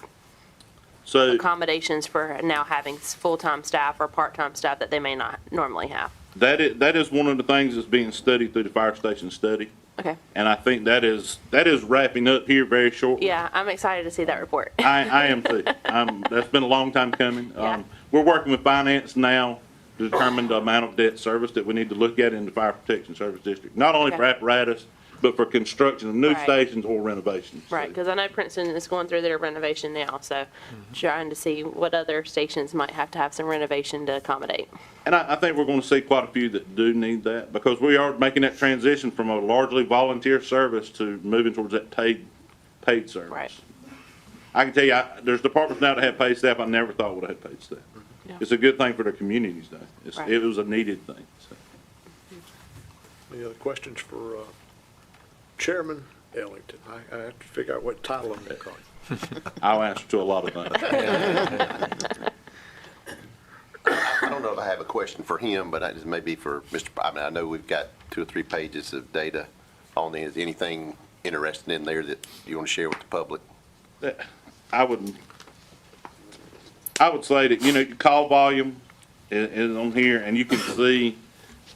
So accommodations for now having full-time staff or part-time staff that they may not normally have? that is one of the things that's being studied through the fire station study. Okay. And I think that is wrapping up here very shortly. Yeah, I'm excited to see that report. I am too. That's been a long time coming. Yeah. We're working with finance now to determine the amount of debt service that we need to look at in the Fire Protection Service District, not only for Okay. apparatus, but for construction of new Right. stations or renovations. Right, because I know Princeton is going through their renovation now, so trying to see what other stations might have to have some renovation to accommodate. And I think we're going to see quite a few that do need that, because we are making that transition from a largely volunteer service to moving towards that paid service. Right. I can tell you, there's departments now that have paid staff I never thought would have paid staff. Yeah. It's a good thing for their communities, though. Right. It was a needed thing. So. Any other questions for Chairman Ellington? I have to figure out what title I'm going to call you. I'll answer to a lot of things. I don't know if I have a question for him, but it may be for Mr. I mean, I know we've got 2 or 3 pages of data on there. Is anything interesting in there that you want to share with the public? I would say that, your call volume is on here, and you can see,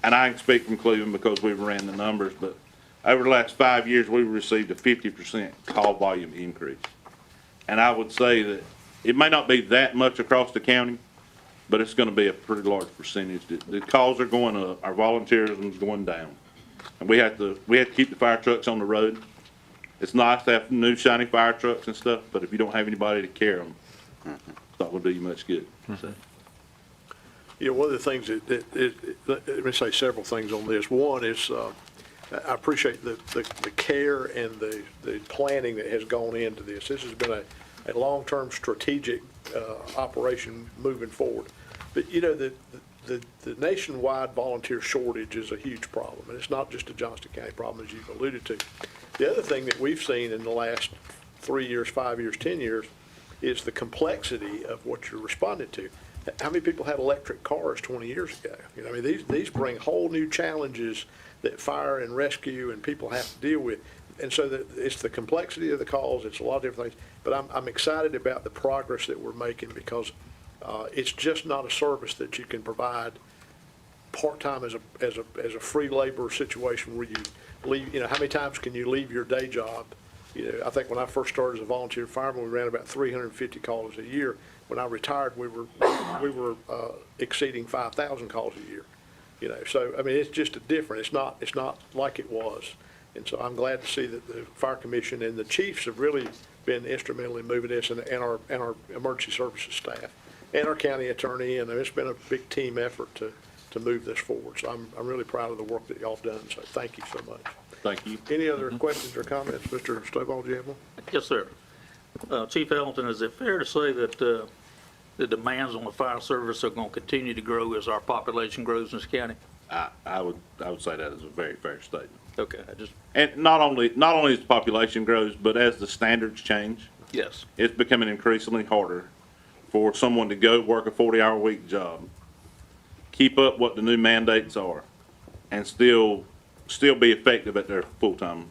and I can speak from Cleveland because we ran the numbers, but over the last 5 years, we've received a 50% call volume increase. And I would say that it may not be that much across the county, but it's going to be a pretty large percentage. The calls are going up, our volunteerism is going down. And we have to keep the fire trucks on the road. It's nice to have new shiny fire trucks and stuff, but if you don't have anybody to carry them, it's not going to do you much good. So. One of the things let me say several things on this. One is, I appreciate the care and the planning that has gone into this. This has been a long-term strategic operation moving forward. But, the nationwide volunteer shortage is a huge problem, and it's not just a Johnston County problem, as you've alluded to. The other thing that we've seen in the last 3 years, 5 years, 10 years is the complexity of what you're responding to. How many people had electric cars 20 years ago? These bring whole new challenges that fire and rescue and people have to deal with. And so it's the complexity of the calls, it's a lot of different things. But I'm excited about the progress that we're making, because it's just not a service that you can provide part-time as a free labor situation where you leave, how many times can you leave your day job? I think when I first started as a volunteer fireman, we ran about 350 calls a year. When I retired, we were exceeding 5,000 calls a year. So it's just a different. It's not like it was. And so I'm glad to see that the Fire Commission and the chiefs have really been instrumental in moving this, and our emergency services staff and our county attorney, and it's been a big team effort to move this forward. So I'm really proud of the work that y'all have done. So thank you so much. Thank you. Any other questions or comments? Mr. Stovall, do you have one? Yes, sir. Chief Ellington, is it fair to say that the demands on the fire service are going to continue to grow as our population grows in this county? I would say that is a very fair statement. Okay, And not only as the population grows, but as the standards change, yes. it's becoming increasingly harder for someone to go work a 40-hour-a-week job, keep up what the new mandates are, and still be effective at their full-time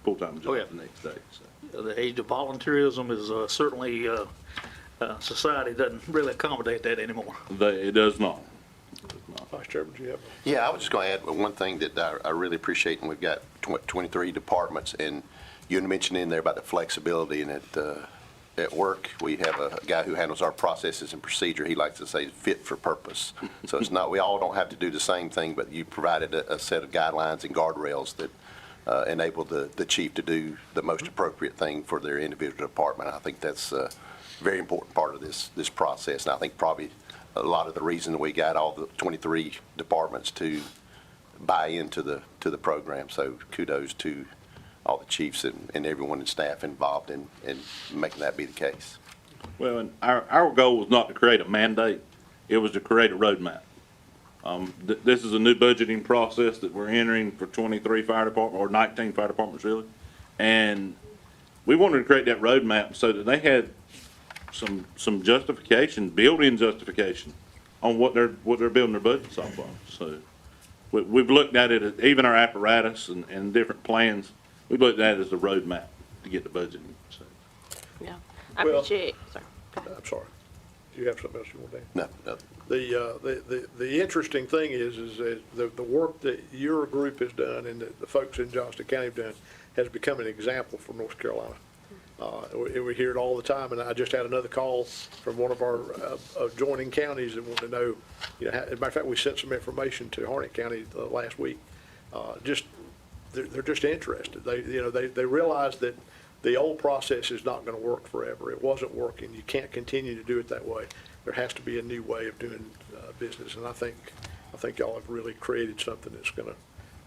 job the next day. So. The age of volunteerism is certainly, society doesn't really accommodate that anymore. It does not. Vice Chairman, do you have? Yeah, I was just going to add one thing that I really appreciate, and we've got 23 departments, and you had mentioned in there about the flexibility, and at work, we have a guy who handles our processes and procedure. He likes to say fit for purpose. So it's not, we all don't have to do the same thing, but you provided a set of guidelines and guardrails that enable the chief to do the most appropriate thing for their individual department. I think that's a very important part of this process, and I think probably a lot of the reason we got all the 23 departments to buy into the program. So kudos to all the chiefs and everyone in staff involved in making that be the case. Well, and our goal was not to create a mandate. It was to create a roadmap. This is a new budgeting process that we're entering for 23 fire departments, or 19 fire departments really. And we wanted to create that roadmap so that they had some justification, building justification on what they're building their budgets off of. So we've looked at it, even our apparatus and different plans, we've looked at it as a roadmap to get the budget. So Yeah, I Well- appreciate, sorry. I'm sorry. Do you have something else you want to add? No, no. The interesting thing is that the work that your group has done and that the folks in Johnston County have done has become an example for North Carolina. We hear it all the time, and I just had another call from one of our adjoining counties that wanted to know, as a matter of fact, we sent some information to Harnett County last week. They're just interested. They realize that the old process is not going to work forever. It wasn't working. You can't continue to do it that way. There has to be a new way of doing business, and I think y'all have really created something that's going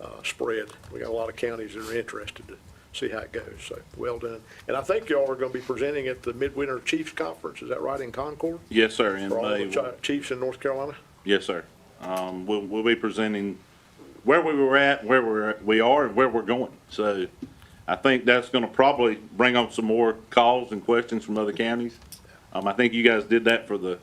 to spread. We got a lot of counties that are interested to see how it goes, so well done. And I think y'all are going to be presenting at the Midwinter Chiefs Conference, is that right, in Concord? yes, sir. In For all May. the chiefs in North Carolina? Yes, sir. We'll be presenting where we were at, where we are, and where we're going. So I think that's going to probably bring on some more calls and questions from other counties. I think you guys did that for the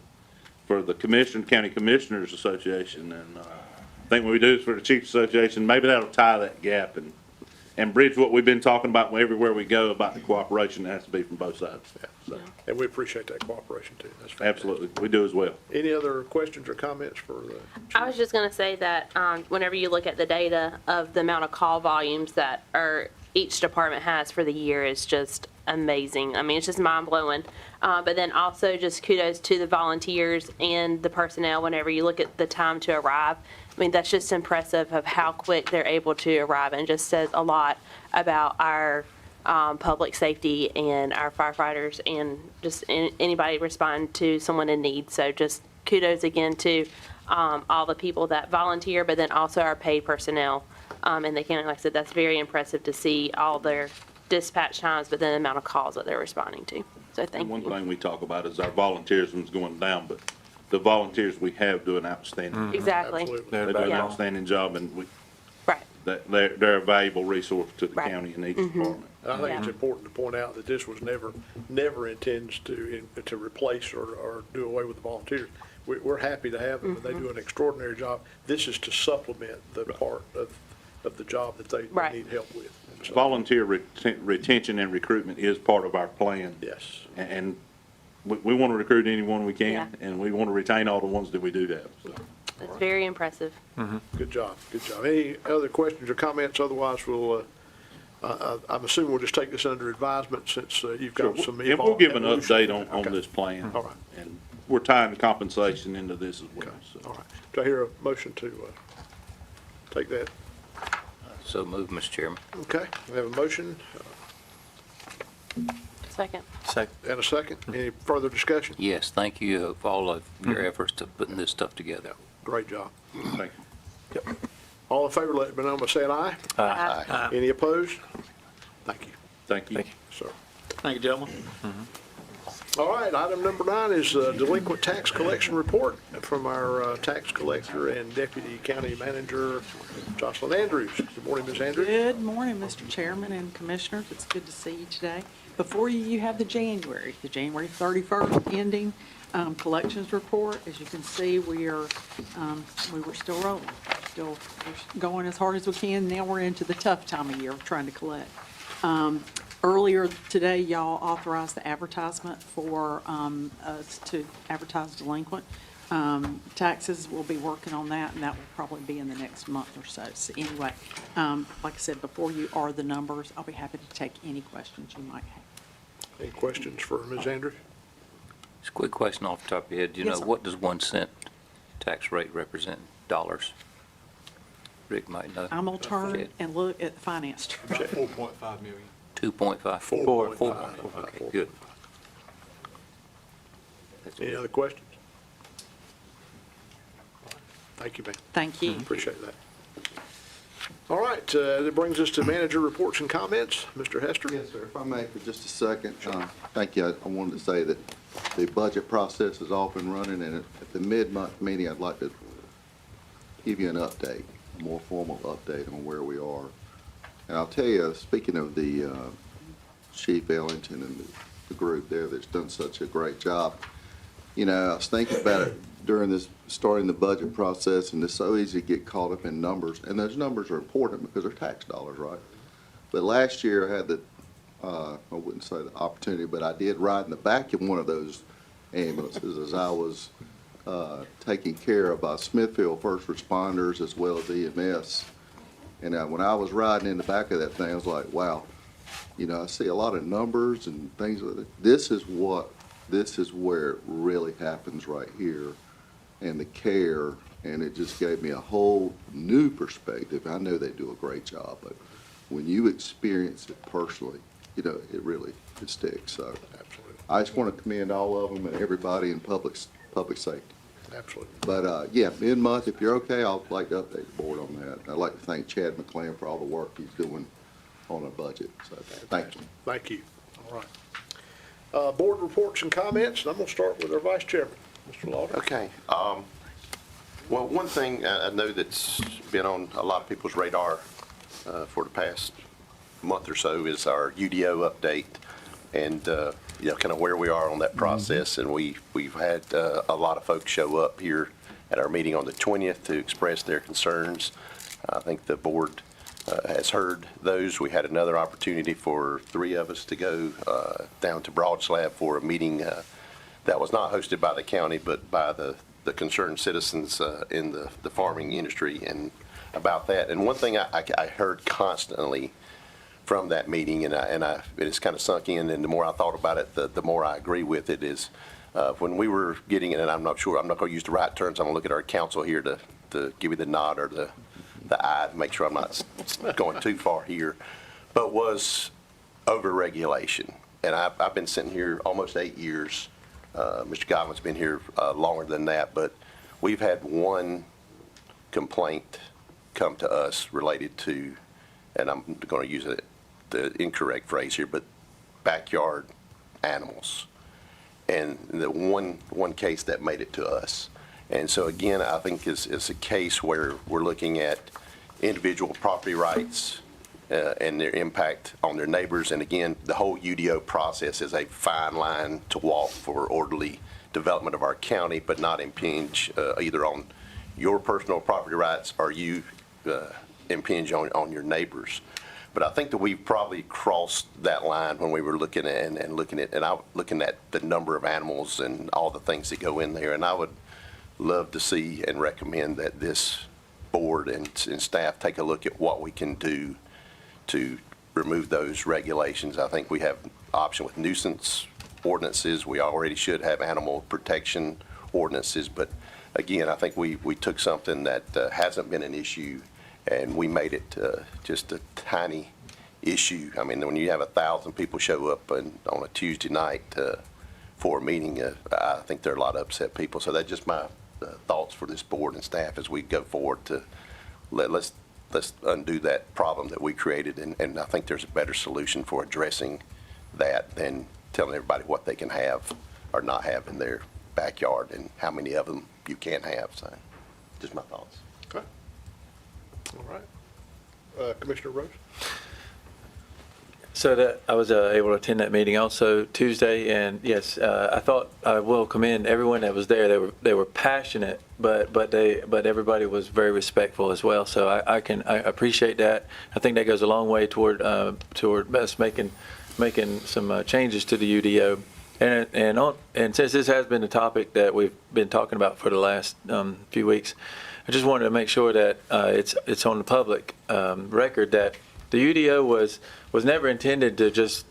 County Commissioners Association, and I think what we do is for the Chiefs Association, maybe that'll tie that gap and bridge what we've been talking about everywhere we go about the cooperation that has to be from both sides. So, And we appreciate that cooperation too. That's fantastic. absolutely, we do as well. Any other questions or comments for the I was just going to say that whenever you look at the data of the amount of call volumes that each department has for the year is just amazing. I mean, it's just mind-blowing. But then also just kudos to the volunteers and the personnel whenever you look at the time to arrive. I mean, that's just impressive of how quick they're able to arrive, and just says a lot about our public safety and our firefighters and just anybody responding to someone in need. So just kudos again to all the people that volunteer, but then also our paid personnel in the county. Like I said, that's very impressive to see all their dispatch times, but then the amount of calls that they're responding to. So thank And one you. thing we talk about is our volunteerism is going down, but the volunteers we have do an outstanding. Exactly. Absolutely. They do an Yeah. outstanding job, and Right. they're a valuable resource to the Right. county and each department. And I think it's Yeah. important to point out that this was never intends to replace or do away with the volunteers. We're happy to have them, and they do an extraordinary job. This is to supplement the part of the job that they Right. need help with. And so, Volunteer retention and recruitment is part of our plan. yes. And we want to recruit anyone we can, Yeah. and we want to retain all the ones that we do have. So, It's very impressive. Good job, good job. Any other questions or comments? Otherwise, I'm assuming we'll just take this under advisement since you've got some. And we'll give an evolution. update on Okay. this plan. All right. And we're tying compensation into this as well. Okay, So. all right. Do I hear a motion to take that? So moved, Mr. Chairman. Okay, we have a motion Second. and a second. Any further discussion? Yes, thank you for all of your efforts to putting this stuff together. Great job. Thank you. All in favor, let me know by saying aye. Aye. Any opposed? Thank you, Thank you. sir. Thank you, gentlemen. All right, item number 9 is delinquent tax collection report from our tax collector and deputy county manager, Jocelyn Andrews. Good morning, Ms. Andrews. Good morning, Mr. Chairman and Commissioners. It's good to see you today. Before you, you have the January 31st ending collections report. As you can see, we were still rolling, we're going as hard as we can. Now we're into the tough time of year trying to collect. Earlier today, y'all authorized the advertisement for us to advertise delinquent taxes. We'll be working on that, and that will probably be in the next month or so. So anyway, like I said, before you are the numbers, I'll be happy to take any questions you might have. Any questions for Ms. Andrews? Just a quick question off the top of your head. Do you Yes, know, sir. what does 1 cent tax rate represent, dollars? Rick might know. I'm going to turn and look at the finance. 4.5 million. 2.5? 4.5. Okay, good. Any other questions? Thank you, ma'am. Thank you. Appreciate that. All right, that brings us to manager reports and comments. Mr. Hester? Yes, sir. If I may, for just a second, thank you. I wanted to say that the budget process is off and running, and at the mid-month meeting, I'd like to give you an update, a more formal update on where we are. And I'll tell you, speaking of the Chief Ellington and the group there that's done such a great job. You know, I was thinking about it during this, starting the budget process, and it's so easy to get caught up in numbers, and those numbers are important because they're tax dollars, right? But last year I had the, I wouldn't say the opportunity, but I did ride in the back of one of those ambulances as I was taken care of by Smithfield first responders as well as EMS. And when I was riding in the back of that thing, I was like, wow, you know, I see a lot of numbers and things like that. This is where it really happens right here, and the care, and it just gave me a whole new perspective. I know they do a great job, but when you experience it personally, you know, it sticks. So I just want to commend all of them and everybody in public safety. Absolutely. But, yeah, mid-month, if you're okay, I'd like to update the board on that. I'd like to thank Chad McClain for all the work he's doing on our budget. So thank you. Thank you. All right. Board reports and comments, and I'm going to start with our vice chairman, Mr. Lauder. Okay. Well, one thing I know that's been on a lot of people's radar for the past month or so is our UDO update, and you know, kind of where we are on that process. And we've had a lot of folks show up here at our meeting on the 20th to express their concerns. I think the board has heard those. We had another opportunity for 3 of us to go down to Broad Slab for a meeting that was not hosted by the county, but by the concerned citizens in the farming industry and about that. And one thing I heard constantly from that meeting, and it's kind of sunk in, and the more I thought about it, the more I agree with it, is when we were getting it, and I'm not going to use the right terms, I'm going to look at our counsel here to give you the nod or the eye to make sure I'm not going too far here, but was over-regulation. And I've been sitting here almost 8 years. Mr. Godwin's been here longer than that, but we've had one complaint come to us related to, and I'm going to use the incorrect phrase here, but backyard animals. And the one case that made it to us. And so again, I think it's a case where we're looking at individual property rights and their impact on their neighbors. And again, the whole UDO process is a fine line to walk for orderly development of our county, but not impinge either on your personal property rights or you impinge on your neighbors. But I think that we've probably crossed that line when we were looking at the number of animals and all the things that go in there. And I would love to see and recommend that this board and staff take a look at what we can do to remove those regulations. I think we have option with nuisance ordinances. We already should have animal protection ordinances. But again, I think we took something that hasn't been an issue and we made it just a tiny issue. I mean, when you have 1,000 people show up on a Tuesday night for a meeting, I think there are a lot of upset people. So that's just my thoughts for this board and staff as we go forward to let's undo that problem that we created. And I think there's a better solution for addressing that than telling everybody what they can have or not have in their backyard and how many of them you can't have. So just my thoughts. Okay. All right. Commissioner Rose? So that I was able to attend that meeting also Tuesday, and yes, I thought I will commend everyone that was there. They were passionate, but everybody was very respectful as well. So I appreciate that. I think that goes a long way toward us making some changes to the UDO. And since this has been a topic that we've been talking about for the last few weeks, I just wanted to make sure that it's on the public record that the UDO was never intended to just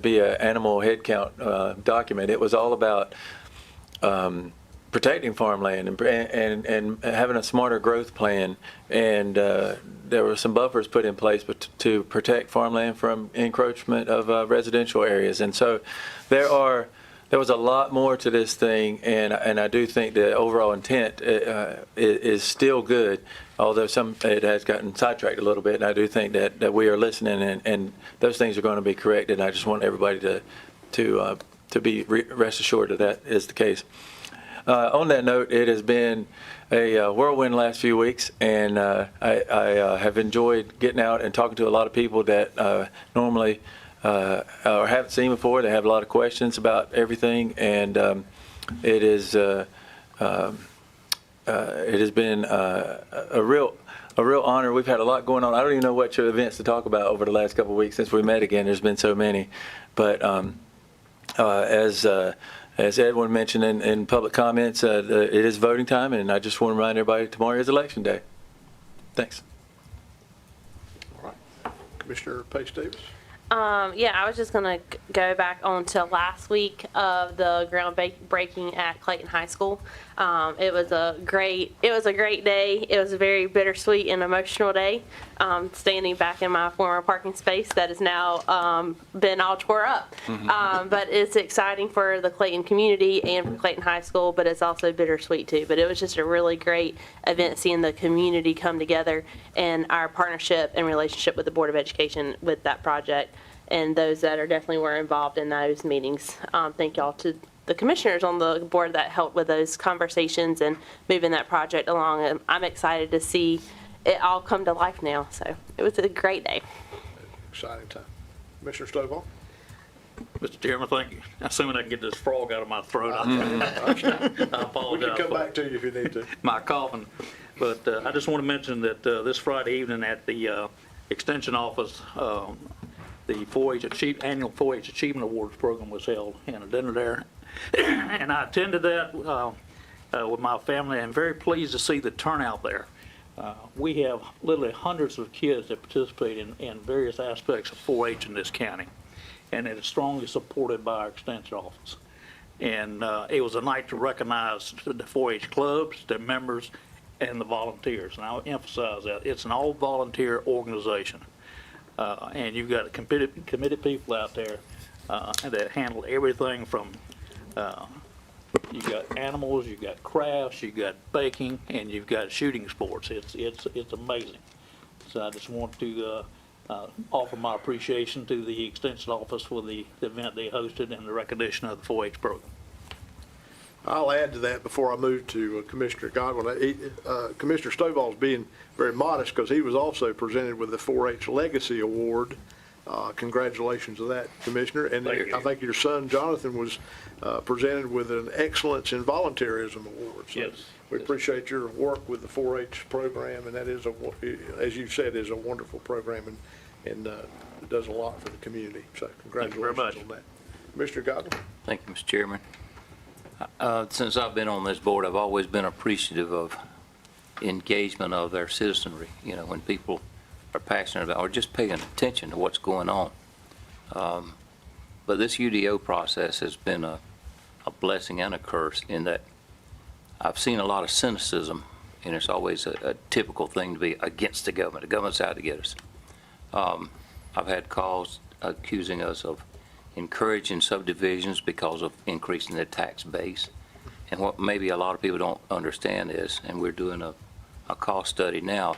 be an animal head count document. It was all about protecting farmland and having a smarter growth plan. And there were some buffers put in place to protect farmland from encroachment of residential areas. And so there was a lot more to this thing, and I do think the overall intent is still good, although it has gotten sidetracked a little bit. And I do think that we are listening, and those things are going to be corrected. And I just want everybody to be rest assured that is the case. On that note, it has been a whirlwind last few weeks, and I have enjoyed getting out and talking to a lot of people that normally or haven't seen before. They have a lot of questions about everything, and it has been a real honor. We've had a lot going on. I don't even know what your events to talk about over the last couple of weeks since we met again. There's been so many, but as Edwin mentioned in public comments, it is voting time, and I just want to remind everybody tomorrow is Election Day. Thanks. All right. Commissioner Pace Davis? Yeah, I was just going to go back on to last week of the groundbreaking at Clayton High School. It was a great day. It was a very bittersweet and emotional day. Standing back in my former parking space that has now been all tore up. But it's exciting for the Clayton community and for Clayton High School, but it's also bittersweet too. But it was just a really great event seeing the community come together and our partnership and relationship with the Board of Education with that project and those that are definitely were involved in those meetings. Thank y'all to the commissioners on the board that helped with those conversations and moving that project along. And I'm excited to see it all come to life now. So it was a great day. Exciting time. Commissioner Stovall? Mr. Chairman, thank you. Assuming I can get this frog out of my throat, I apologize. We can come back to you if you need to. My coughing. But I just want to mention that this Friday evening at the Extension Office, the 4-H annual 4-H Achievement Awards program was held in a dinner there. And I attended that with my family and very pleased to see the turnout there. We have literally hundreds of kids that participate in various aspects of 4-H in this county. And it is strongly supported by our Extension Office. And it was a night to recognize the 4-H clubs, their members, and the volunteers. And I'll emphasize that. It's an all-volunteer organization. And you've got committed people out there that handle everything from you've got animals, you've got crafts, you've got baking, and you've got shooting sports. It's amazing. So I just want to offer my appreciation to the Extension Office for the event they hosted and the recognition of the 4-H program. I'll add to that before I move to Commissioner Godwin. Commissioner Stovall's being very modest because he was also presented with the 4-H Legacy Award. Congratulations to that, Commissioner. And I think your son, Jonathan, was presented with an Excellence in Volunteerism Award. So yes. We appreciate your work with the 4-H program, and that is, as you said, is a wonderful program and it does a lot for the community. So congratulations on that. Commissioner Godwin. Thank you, Mr. Chairman. Since I've been on this board, I've always been appreciative of engagement of their citizenry. You know, when people are passionate about or just paying attention to what's going on. But this UDO process has been a blessing and a curse in that I've seen a lot of cynicism, and it's always a typical thing to be against the government. The government's out to get us. I've had calls accusing us of encouraging subdivisions because of increasing the tax base. And what maybe a lot of people don't understand is, and we're doing a cost study now,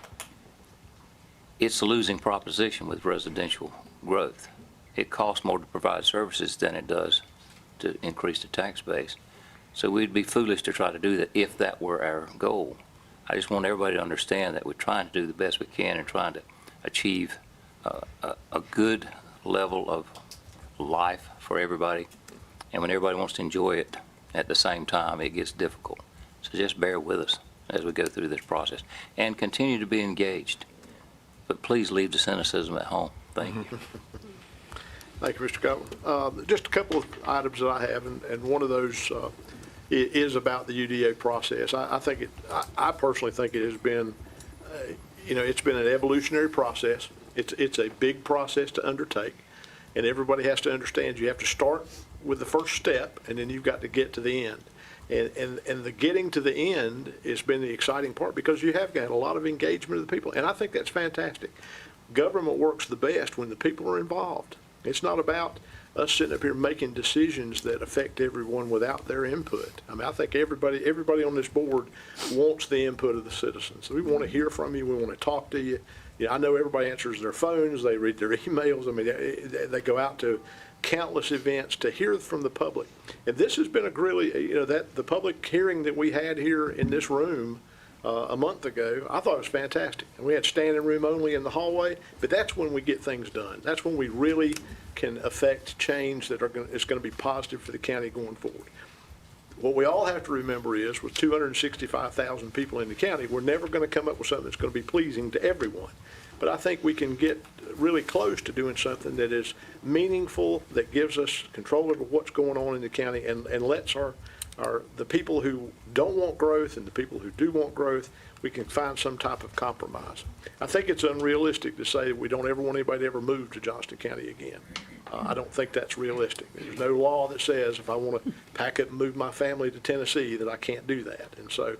it's a losing proposition with residential growth. It costs more to provide services than it does to increase the tax base. So we'd be foolish to try to do that if that were our goal. I just want everybody to understand that we're trying to do the best we can and trying to achieve a good level of life for everybody. And when everybody wants to enjoy it at the same time, it gets difficult. So just bear with us as we go through this process and continue to be engaged. But please leave the cynicism at home. Thank you. Thank you, Mr. Godwin. Just a couple of items that I have, and one of those is about the UDO process. I personally think it has been, it's been an evolutionary process. It's a big process to undertake, and everybody has to understand you have to start with the first step, and then you've got to get to the end. And the getting to the end has been the exciting part because you have got a lot of engagement of the people, and I think that's fantastic. Government works the best when the people are involved. It's not about us sitting up here making decisions that affect everyone without their input. I mean, I think everybody on this board wants the input of the citizens. So we want to hear from you. We want to talk to you. I know everybody answers their phones. They read their emails. I mean, they go out to countless events to hear from the public. And this has been a really, the public hearing that we had here in this room a month ago, I thought it was fantastic. And we had standing room only in the hallway, but that's when we get things done. That's when we really can affect change that is going to be positive for the county going forward. What we all have to remember is, with 265,000 people in the county, we're never going to come up with something that's going to be pleasing to everyone. But I think we can get really close to doing something that is meaningful, that gives us control over what's going on in the county, and lets the people who don't want growth and the people who do want growth, we can find some type of compromise. I think it's unrealistic to say we don't ever want anybody to ever move to Johnston County again. I don't think that's realistic. There's no law that says if I want to pack up and move my family to Tennessee that I can't do that. And so,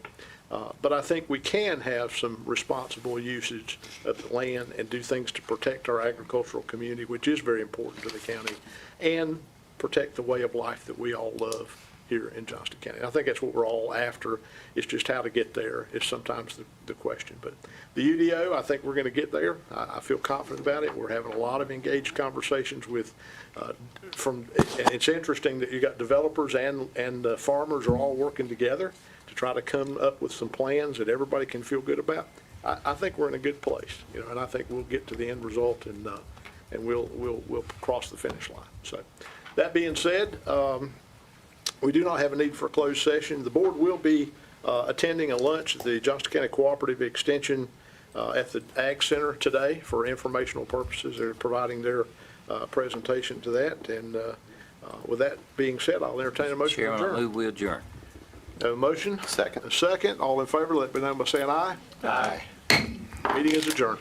but I think we can have some responsible usage of the land and do things to protect our agricultural community, which is very important to the county, and protect the way of life that we all love here in Johnston County. I think that's what we're all after. It's just how to get there is sometimes the question. But the UDO, I think we're going to get there. I feel confident about it. We're having a lot of engaged conversations with, and it's interesting that you got developers and farmers are all working together to try to come up with some plans that everybody can feel good about. I think we're in a good place, and I think we'll get to the end result and we'll cross the finish line. So that being said, we do not have a need for a closed session. The board will be attending a lunch at the Johnston County Cooperative Extension at the Ag Center today for informational purposes. They're providing their presentation to that. And with that being said, I'll entertain a motion to Chairman, I adjourn. move we adjourn. Have a motion? Second. A second. All in favor, let me know by saying aye. Aye. Meeting is adjourned.